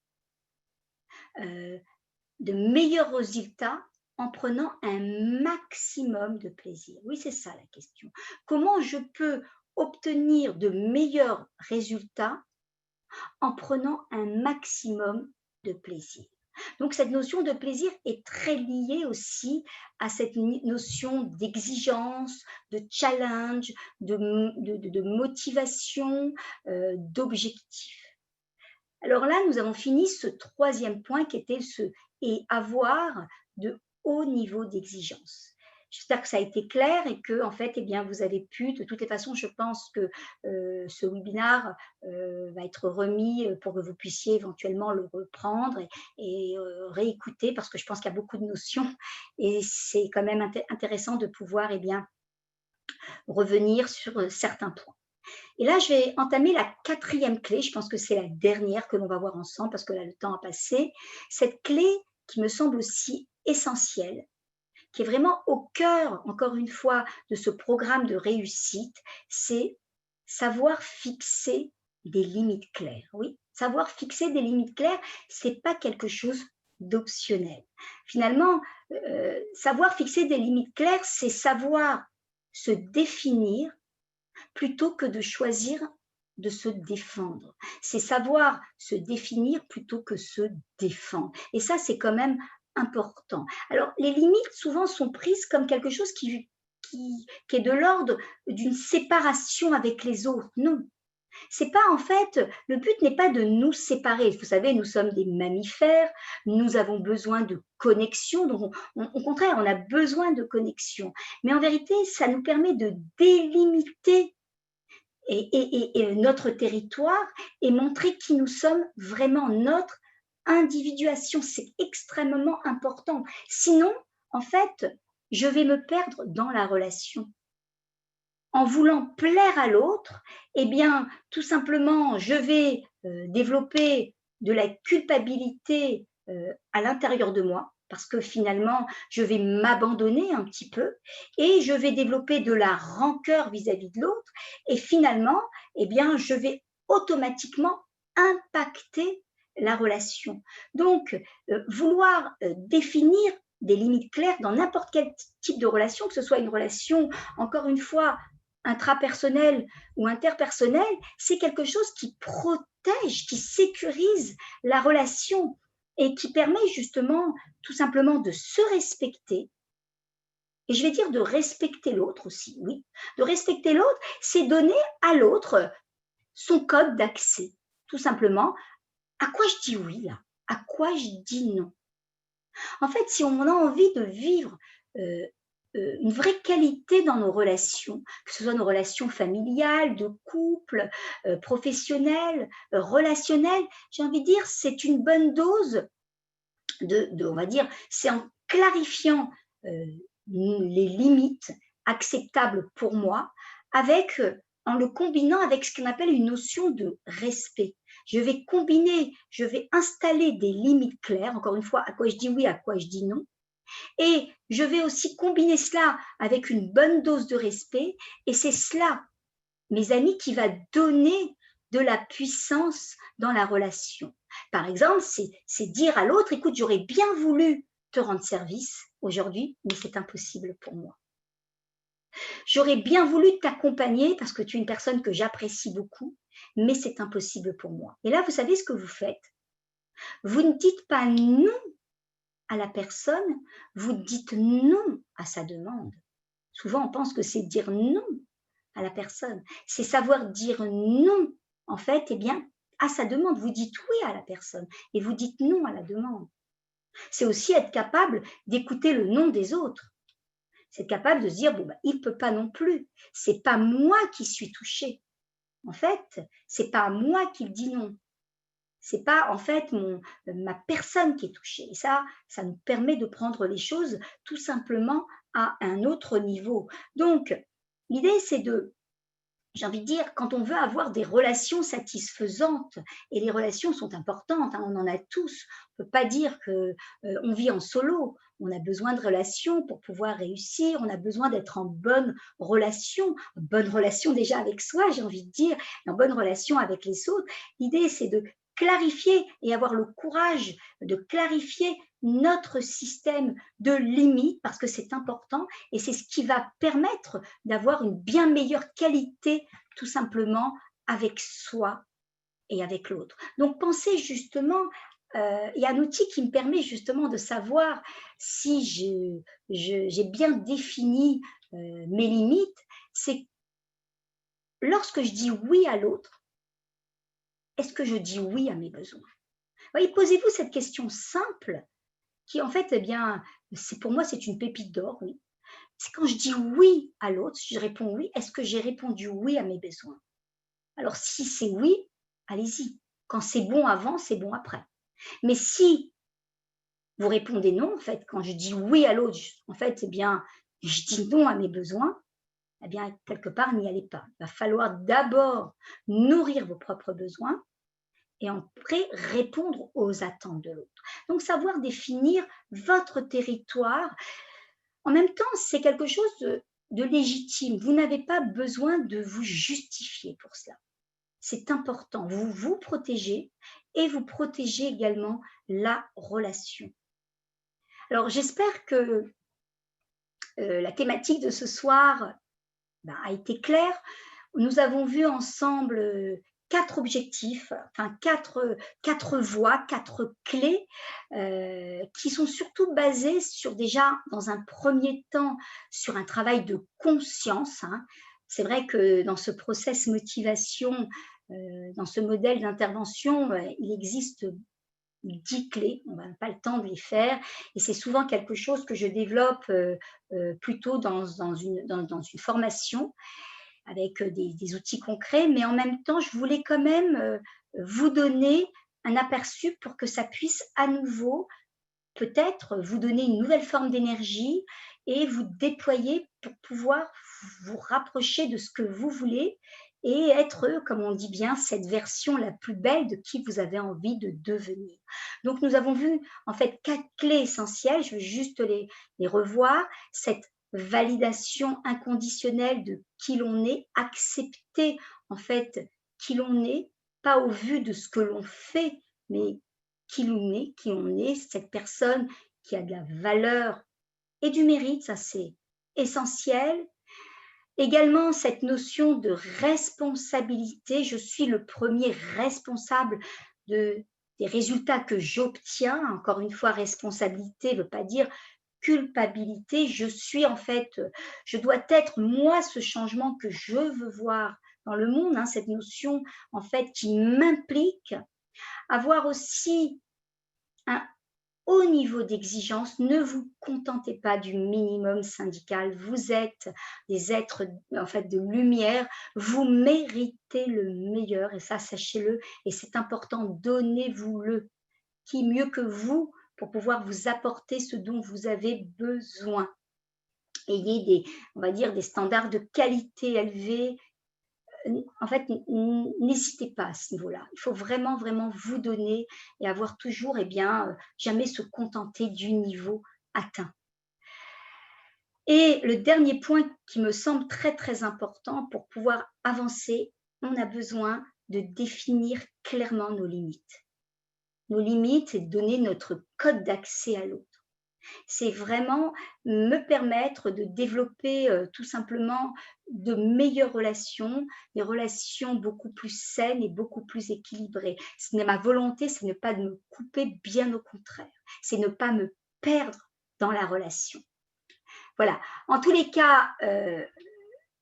de meilleurs résultats en prenant un maximum de plaisir. Oui, c'est ça la question. Comment je peux obtenir de meilleurs résultats en prenant un maximum de plaisir. Donc cette notion de plaisir est très liée aussi à cette notion d'exigence, de challenge, de motivation, d'objectif. Alors là, nous avons fini ce troisième point qui était et avoir de hauts niveaux d'exigence. J'espère que ça a été clair et que, en fait, eh bien, vous avez pu, de toutes les façons, je pense que ce webinaire va être remis pour que vous puissiez éventuellement le reprendre et réécouter parce que je pense qu'il y a beaucoup de notions et c'est quand même intéressant de pouvoir eh bien, revenir sur certains points. Et là, je vais entamer la quatrième clé. Je pense que c'est la dernière que l'on va voir ensemble parce que là, le temps a passé. Cette clé qui me semble aussi essentielle, qui est vraiment au cœur, encore une fois, de ce programme de réussite, c'est savoir fixer des limites claires. Oui, savoir fixer des limites claires, ce n'est pas quelque chose d'optionnel. Finalement, savoir fixer des limites claires, c'est savoir se définir plutôt que de choisir de se défendre. C'est savoir se définir plutôt que se défendre. Et ça, c'est quand même important. Alors, les limites, souvent, sont prises comme quelque chose qui est de l'ordre d'une séparation avec les autres. Non. C'est pas en fait, le but n'est pas de nous séparer. Vous savez, nous sommes des mammifères, nous avons besoin de connexion, donc au contraire, on a besoin de connexion. Mais en vérité, ça nous permet de délimiter et notre territoire et montrer qui nous sommes vraiment, notre individuation. C'est extrêmement important. Sinon, en fait, je vais me perdre dans la relation. En voulant plaire à l'autre, eh bien, tout simplement, je vais développer de la culpabilité à l'intérieur de moi, parce que finalement, je vais m'abandonner un petit peu et je vais développer de la rancœur vis-à-vis de l'autre. Et finalement, eh bien, je vais automatiquement impacter la relation. Donc, vouloir définir des limites claires dans n'importe quel type de relation, que ce soit une relation, encore une fois, intrapersonnel ou interpersonnel, c'est quelque chose qui protège, qui sécurise la relation et qui permet justement tout simplement de se respecter. Et je vais dire de respecter l'autre aussi, oui. De respecter l'autre, c'est donner à l'autre son code d'accès. Tout simplement, à quoi je dis oui là? À quoi je dis non? En fait, si on a envie de vivre une vraie qualité dans nos relations, que ce soit nos relations familiales, de couple, professionnelles, relationnelles, j'ai envie de dire, c'est une bonne dose on va dire, c'est en clarifiant les limites acceptables pour moi, en le combinant avec ce qu'on appelle une notion de respect. Je vais combiner, je vais installer des limites claires, encore une fois, à quoi je dis oui, à quoi je dis non, et je vais aussi combiner cela avec une bonne dose de respect. Et c'est cela, mes amis, qui va donner de la puissance dans la relation. Par exemple, c'est dire à l'autre, écoute, j'aurais bien voulu te rendre service aujourd'hui, mais c'est impossible pour moi. J'aurais bien voulu t'accompagner parce que tu es une personne que j'apprécie beaucoup, mais c'est impossible pour moi. Et là, vous savez ce que vous faites? Vous ne dites pas non à la personne, vous dites non à sa demande. Souvent, on pense que c'est dire non à la personne. C'est savoir dire non, en fait, eh bien, à sa demande. Vous dites oui à la personne et vous dites non à la demande. C'est aussi être capable d'écouter le non des autres. C'est être capable de se dire, bon, bah, il ne peut pas non plus. C'est pas moi qui suis touchée. En fait, c'est pas moi qui dis non. C'est pas en fait ma personne qui est touchée. Et ça nous permet de prendre les choses tout simplement à un autre niveau. Donc, l'idée, c'est j'ai envie de dire, quand on veut avoir des relations satisfaisantes, et les relations sont importantes, hein, on en a tous, on ne peut pas dire qu'on vit en solo, on a besoin de relations pour pouvoir réussir, on a besoin d'être en bonne relation déjà avec soi, j'ai envie de dire, en bonne relation avec les autres. L'idée, c'est de clarifier et avoir le courage de clarifier notre système de limites parce que c'est important et c'est ce qui va permettre d'avoir une bien meilleure qualité tout simplement avec soi et avec l'autre. Donc pensez justement, il y a un outil qui me permet justement de savoir si j'ai bien défini mes limites, c'est lorsque je dis oui à l'autre, est-ce que je dis oui à mes besoins? Voyez, posez-vous cette question simple qui en fait, eh bien, pour moi, c'est une pépite d'or, oui. C'est quand je dis oui à l'autre, si je réponds oui, est-ce que j'ai répondu oui à mes besoins? Alors si c'est oui, allez-y. Quand c'est bon avant, c'est bon après. Mais si vous répondez non, en fait, quand je dis oui à l'autre, en fait, eh bien, je dis non à mes besoins, eh bien, quelque part, n'y allez pas. Il va falloir d'abord nourrir vos propres besoins et après répondre aux attentes de l'autre. Donc, savoir définir votre territoire. En même temps, c'est quelque chose de légitime. Vous n'avez pas besoin de vous justifier pour cela. C'est important. Vous vous protégez et vous protégez également la relation. Alors, j'espère que la thématique de ce soir a été claire. nous avons vu ensemble 4 objectifs, enfin 4 voies, 4 clés qui sont surtout basées sur déjà, dans un premier temps, sur un travail de conscience, hein. C'est vrai que dans ce process motivation, dans ce modèle d'intervention, il existe 10 clés, on n'a pas le temps de les faire et c'est souvent quelque chose que je développe plutôt dans une formation avec des outils concrets, mais en même temps, je voulais quand même vous donner un aperçu pour que ça puisse à nouveau peut-être vous donner une nouvelle forme d'énergie et vous déployer pour pouvoir vous rapprocher de ce que vous voulez et être, comme on dit bien, cette version la plus belle de qui vous avez envie de devenir. Donc nous avons vu en fait 4 clés essentielles, je veux juste les revoir. Cette validation inconditionnelle de qui l'on est, accepter en fait qui l'on est, pas au vu de ce que l'on fait, mais qui on est, cette personne qui a de la valeur et du mérite, ça c'est essentiel. Également, cette notion de responsabilité, je suis le premier responsable des résultats que j'obtiens. Encore une fois, responsabilité ne veut pas dire culpabilité. Je suis en fait, je dois être moi ce changement que je veux voir dans le monde, hein, cette notion en fait qui m'implique. Avoir aussi un haut niveau d'exigence, ne vous contentez pas du minimum syndical. Vous êtes des êtres en fait de lumière, vous méritez le meilleur et ça sachez-le et c'est important, donnez-vous-le. Qui mieux que vous pour pouvoir vous apporter ce dont vous avez besoin. Ayez on va dire des standards de qualité élevés. En fait, n'hésitez pas à ce niveau-là. Il faut vraiment, vraiment vous donner et avoir toujours, jamais se contenter du niveau atteint. Et le dernier point qui me semble très, très important pour pouvoir avancer, on a besoin de définir clairement nos limites. Nos limites, c'est de donner notre code d'accès à l'autre. C'est vraiment me permettre de développer tout simplement de meilleures relations, des relations beaucoup plus saines et beaucoup plus équilibrées. Ce n'est ma volonté, c'est ne pas de me couper, bien au contraire. C'est ne pas me perdre dans la relation. Voilà. En tous les cas,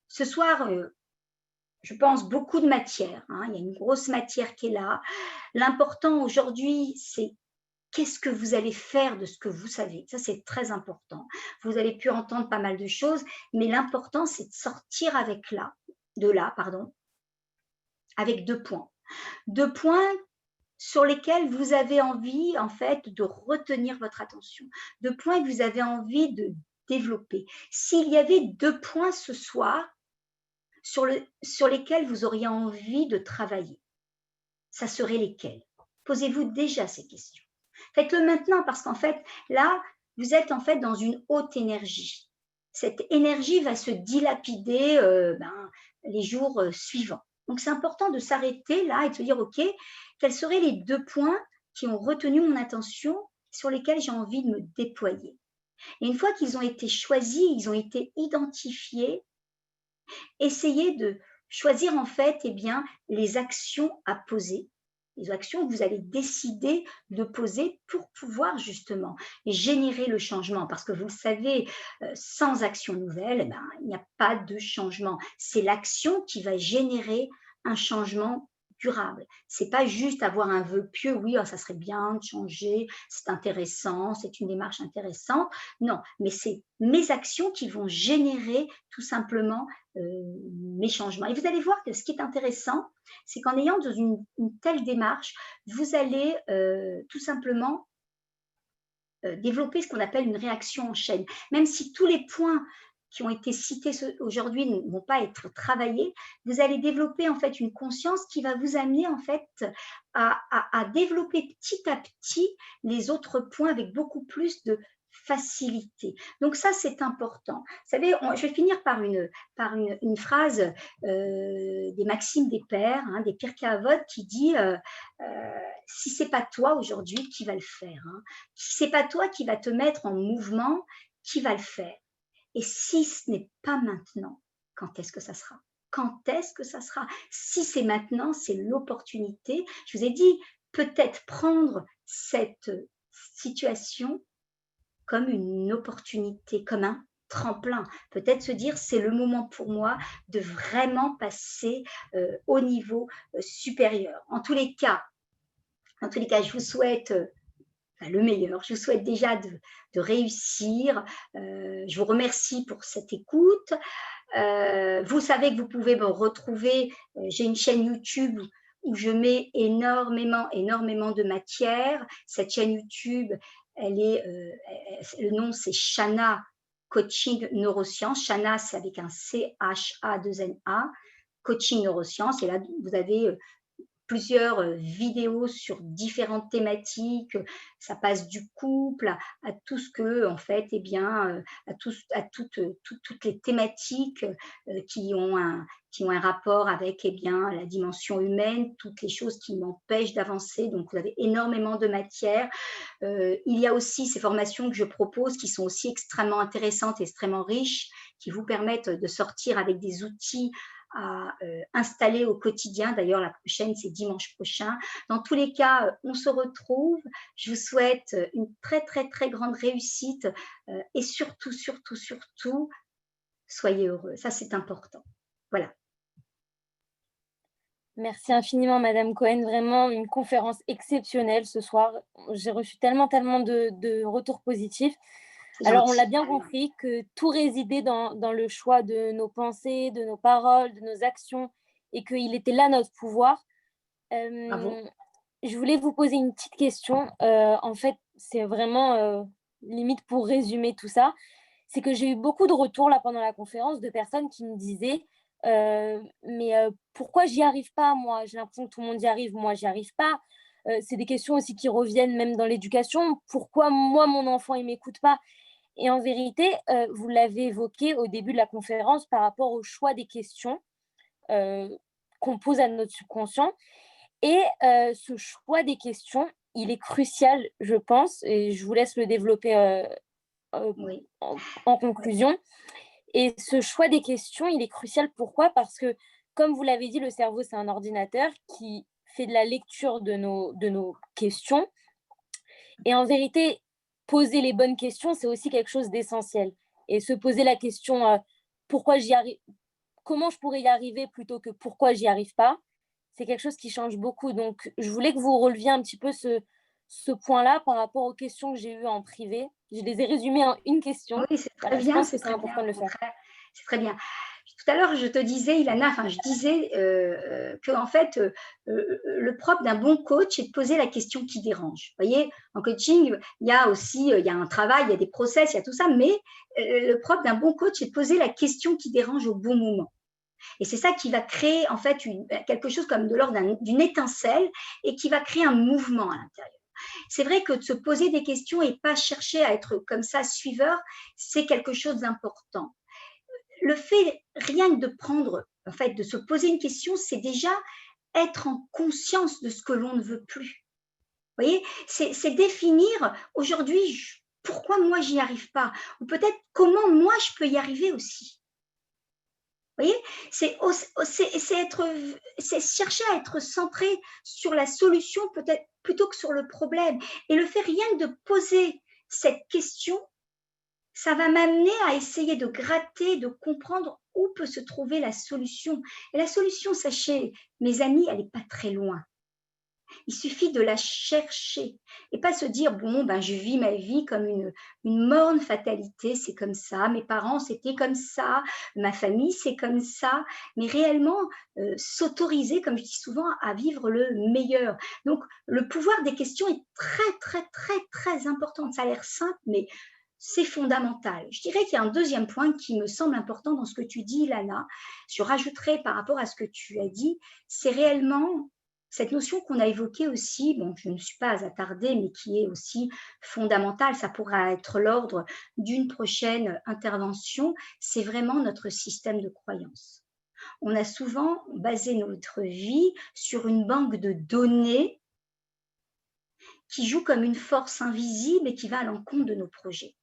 ce soir, je pense beaucoup de matière, hein. Il y a une grosse matière qui est là. L'important aujourd'hui, c'est qu'est-ce que vous allez faire de ce que vous savez? Ça, c'est très important. Vous avez pu entendre pas mal de choses, mais l'important, c'est de sortir de là, pardon, avec 2 points. 2 points sur lesquels vous avez envie, en fait, de retenir votre attention. 2 points que vous avez envie de développer. S'il y avait 2 points ce soir sur lesquels vous auriez envie de travailler, ça serait lesquels? Posez-vous déjà ces questions. Faites-le maintenant parce qu'en fait, là, vous êtes en fait dans une haute énergie. Cette énergie va se dilapider les jours suivants. Donc, c'est important de s'arrêter là et de se dire, OK, quels seraient les 2 points qui ont retenu mon attention, sur lesquels j'ai envie de me déployer. Et une fois qu'ils ont été choisis, ils ont été identifiés, essayez de choisir en fait les actions à poser, les actions que vous allez décider de poser pour pouvoir justement générer le changement. Parce que vous le savez, sans action nouvelle, il n'y a pas de changement. C'est l'action qui va générer un changement durable. C'est pas juste avoir un vœu pieux, oui, ça serait bien de changer, c'est intéressant, c'est une démarche intéressante. Non, mais c'est mes actions qui vont générer tout simplement mes changements. Et vous allez voir que ce qui est intéressant, c'est qu'en ayant dans une telle démarche, vous allez tout simplement développer ce qu'on appelle une réaction en chaîne. Même si tous les points qui ont été cités aujourd'hui ne vont pas être travaillés, vous allez développer en fait une conscience qui va vous amener en fait à développer petit à petit les autres points avec beaucoup plus de facilité. Donc ça, c'est important. Vous savez, je vais finir par une phrase des Maximes des Pères, hein, des Pirkei Avot, qui dit si c'est pas toi aujourd'hui, qui va le faire, hein? Si c'est pas toi qui va te mettre en mouvement, qui va le faire? Et si ce n'est pas maintenant, quand est-ce que ça sera? quand est-ce que ça sera. Si c'est maintenant, c'est l'opportunité. Je vous ai dit, peut-être prendre cette situation comme une opportunité, comme un tremplin. Peut-être se dire, c'est le moment pour moi de vraiment passer au niveau supérieur. En tous les cas, je vous souhaite le meilleur. Je vous souhaite déjà de réussir. Je vous remercie pour cette écoute. Vous savez que vous pouvez me retrouver. J'ai une chaîne YouTube où je mets énormément de matière. Cette chaîne YouTube, le nom c'est Chana Coaching Neurosciences. Chana, c'est avec un CHA2NA, Coaching Neurosciences. Et là, vous avez plusieurs vidéos sur différentes thématiques. Ça passe du couple à tout ce que, en fait, eh bien, à toutes les thématiques qui ont un rapport avec eh bien, la dimension humaine, toutes les choses qui m'empêchent d'avancer. Donc, vous avez énormément de matière. Il y a aussi ces formations que je propose qui sont aussi extrêmement intéressantes, extrêmement riches, qui vous permettent de sortir avec des outils à installer au quotidien. D'ailleurs, la prochaine, c'est dimanche prochain. Dans tous les cas, on se retrouve. Je vous souhaite une très grande réussite et surtout, soyez heureux. Ça, c'est important. Voilà. Merci infiniment, Madame Cohen. Vraiment une conférence exceptionnelle ce soir. J'ai reçu tellement de retours positifs. Alors, on l'a bien compris que tout résidait dans le choix de nos pensées, de nos paroles, de nos actions, et qu'il était là notre pouvoir. Je voulais vous poser une petite question. En fait, c'est vraiment limite pour résumer tout ça. C'est que j'ai eu beaucoup de retours là pendant la conférence de personnes qui me disaient mais pourquoi j'y arrive pas, moi? J'ai l'impression que tout le monde y arrive, moi, j'y arrive pas. C'est des questions aussi qui reviennent même dans l'éducation. Pourquoi moi, mon enfant, il m'écoute pas? Et en vérité, vous l'avez évoqué au début de la conférence par rapport au choix des questions qu'on pose à notre subconscient. Et ce choix des questions, il est crucial, je pense, et je vous laisse le développer Oui. en conclusion. Et ce choix des questions, il est crucial. Pourquoi? Parce que, comme vous l'avez dit, le cerveau, c'est un ordinateur qui fait de la lecture de nos questions. Et en vérité, poser les bonnes questions, c'est aussi quelque chose d'essentiel. Et se poser la question pourquoi j'y arrive, comment je pourrais y arriver plutôt que pourquoi j'y arrive pas, c'est quelque chose qui change beaucoup. Donc, je voulais que vous releviez un petit peu ce point-là par rapport aux questions que j'ai eues en privé. Je les ai résumées en une question. Oui, c'est très Voilà, je bien, pense que c'est c'est très bien, important de le au faire. contraire, c'est très bien. Tout à l'heure, je te disais, Ilana, enfin, je disais que en fait, le propre d'un bon coach, c'est de poser la question qui dérange. Vous voyez, en coaching, il y a aussi, il y a un travail, il y a des process, il y a tout ça, mais le propre d'un bon coach, c'est de poser la question qui dérange au bon moment. Et c'est ça qui va créer en fait quelque chose comme de l'ordre d'une étincelle et qui va créer un mouvement à l'intérieur. C'est vrai que de se poser des questions et pas chercher à être comme ça suiveur, c'est quelque chose d'important. Le fait rien que de prendre, en fait, de se poser une question, c'est déjà être en conscience de ce que l'on ne veut plus. Vous voyez, c'est définir aujourd'hui pourquoi moi j'y arrive pas, ou peut-être comment moi je peux y arriver aussi. Vous voyez, c'est chercher à être centré sur la solution peut-être plutôt que sur le problème. Et le fait rien que de poser cette question, ça va m'amener à essayer de gratter, de comprendre où peut se trouver la solution. Et la solution, sachez, mes amis, elle n'est pas très loin. Il suffit de la chercher et pas se dire bon ben je vis ma vie comme une morne fatalité, c'est comme ça, mes parents c'était comme ça, ma famille c'est comme ça, mais réellement s'autoriser, comme je dis souvent, à vivre le meilleur. Donc le pouvoir des questions est très important. Ça a l'air simple, mais c'est fondamental. Je dirais qu'il y a un deuxième point qui me semble important dans ce que tu dis, Lana. Je rajouterais par rapport à ce que tu as dit, c'est réellement cette notion qu'on a évoquée aussi, bon, je ne me suis pas attardée, mais qui est aussi fondamentale, ça pourra être l'ordre d'une prochaine intervention, c'est vraiment notre système de croyances. On a souvent basé notre vie sur une banque de données qui joue comme une force invisible et qui va à l'encontre de nos projets.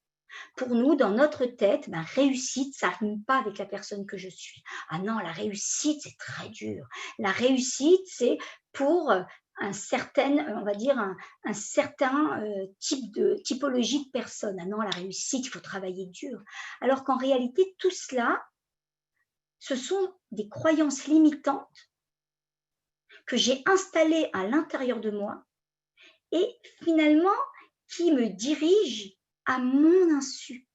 Pour nous, dans notre tête, ben, réussite, ça rime pas avec la personne que je suis. Ah non, la réussite, c'est très dur. La réussite, c'est pour un certain, on va dire, un certain typologie de personne. Ah non, la réussite, il faut travailler dur. Alors qu'en réalité, tout cela, ce sont des croyances limitantes que j'ai installées à l'intérieur de moi et finalement qui me dirigent à mon insu.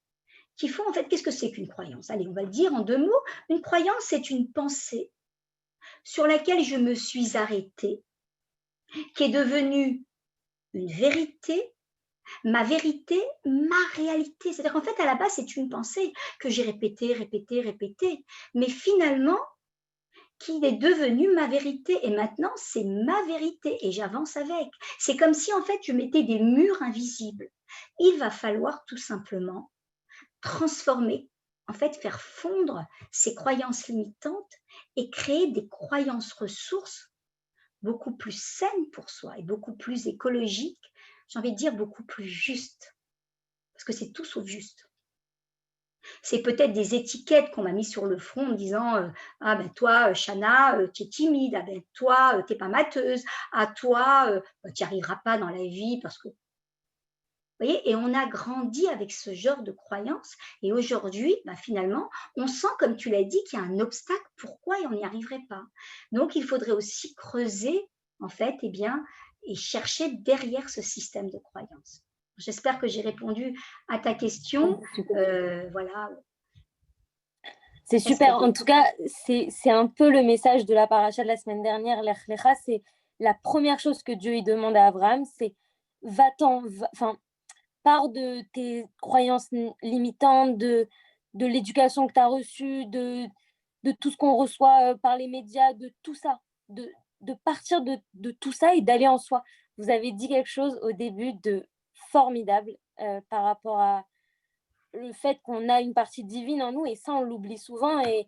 Qui font en fait, qu'est-ce que c'est qu'une croyance? Allez, on va le dire en 2 mots. Une croyance, c'est une pensée sur laquelle je me suis arrêtée, qui est devenue une vérité, ma vérité, ma réalité. C'est-à-dire qu'en fait, à la base, c'est une pensée que j'ai répétée, répétée, répétée, mais finalement, qui est devenue ma vérité. Et maintenant, c'est ma vérité et j'avance avec. C'est comme si, en fait, je mettais des murs invisibles. Il va falloir tout simplement transformer, en fait, faire fondre ces croyances limitantes et créer des croyances ressources beaucoup plus saines pour soi et beaucoup plus écologiques, j'ai envie de dire beaucoup plus justes, parce que c'est tout sauf juste. C'est peut-être des étiquettes qu'on m'a mis sur le front en me disant ah ben toi, Chana, tu es timide, ah ben toi, tu n'es pas mateuse, ah toi, tu n'y arriveras pas dans la vie parce que voyez, et on a grandi avec ce genre de croyances. Et aujourd'hui, bah, finalement, on sent, comme tu l'as dit, qu'il y a un obstacle. Pourquoi on n'y arriverait pas? Donc, il faudrait aussi creuser, en fait, eh bien, et chercher derrière ce système de croyances. J'espère que j'ai répondu à ta question. Voilà. C'est super. En tout cas, c'est un peu le message de la paracha de la semaine dernière, Lech Lecha. C'est la première chose que Dieu lui demande à Abraham, c'est va-t'en, enfin, pars de tes croyances limitantes, de l'éducation que tu as reçue, de tout ce qu'on reçoit par les médias, de tout ça, de partir de tout ça et d'aller en soi. Vous avez dit quelque chose au début de formidable par rapport à le fait qu'on a une partie divine en nous et ça, on l'oublie souvent. Et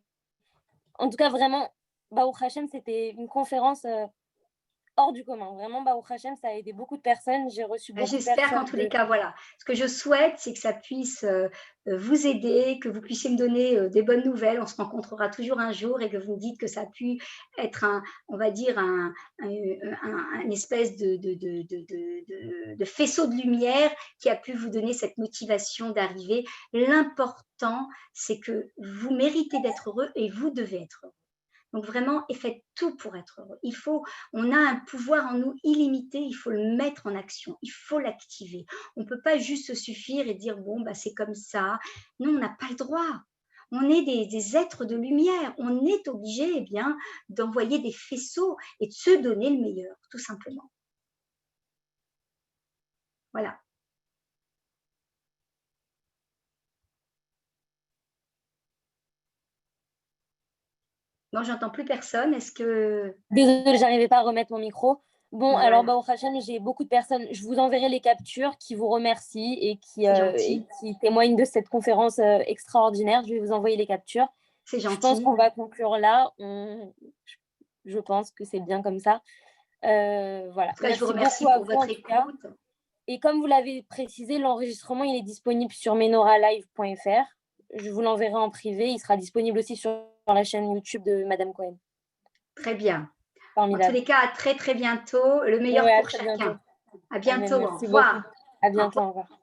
en tout cas, vraiment, Baruch Hashem, c'était une conférence hors du commun. Vraiment, Baruch Hashem, ça a aidé beaucoup de personnes. J'ai reçu beaucoup de J'espère qu'en personnes tous les cas, voilà, ce que je souhaite, c'est que ça puisse vous aider, que vous puissiez me donner des bonnes nouvelles. On se rencontrera toujours un jour et que vous me dites que ça a pu être on va dire, un espèce de faisceau de lumière qui a pu vous donner cette motivation d'arriver. L'important, c'est que vous méritez d'être heureux et vous devez être heureux. Donc vraiment, et faites tout pour être heureux. On a un pouvoir en nous illimité, il faut le mettre en action, il faut l'activer. On ne peut pas juste se suffire et dire bon, bah, c'est comme ça. Non, on n'a pas le droit. On est des êtres de lumière. On est obligé eh bien, d'envoyer des faisceaux et de se donner le meilleur, tout simplement. Voilà. Non, j'entends plus personne. Est-ce que… Désolée, j'arrivais pas à remettre mon micro. Bon, Ben alors, voilà, Baruch Hashem, j'ai beaucoup de personnes. Je vous enverrai les captures qui vous remercient et c'est et gentil. qui témoignent de cette conférence extraordinaire. Je vais vous envoyer les captures. C'est Je pense gentil. qu'on va conclure là. Je pense que c'est bien comme ça. Voilà. En tout cas, je vous Merci remercie beaucoup à pour vous en votre tout cas. écoute. Et comme vous l'avez précisé, l'enregistrement, il est disponible sur menoralive.fr. Je vous l'enverrai en privé. Il sera disponible aussi sur la chaîne YouTube de Madame Cohen. Très bien. En tous Formidable. les cas, à très très bientôt. Le meilleur Ouais, à pour très bientôt. chacun. À Amen. bientôt. Au Merci beaucoup. revoir. À Au bientôt. revoir. Au revoir.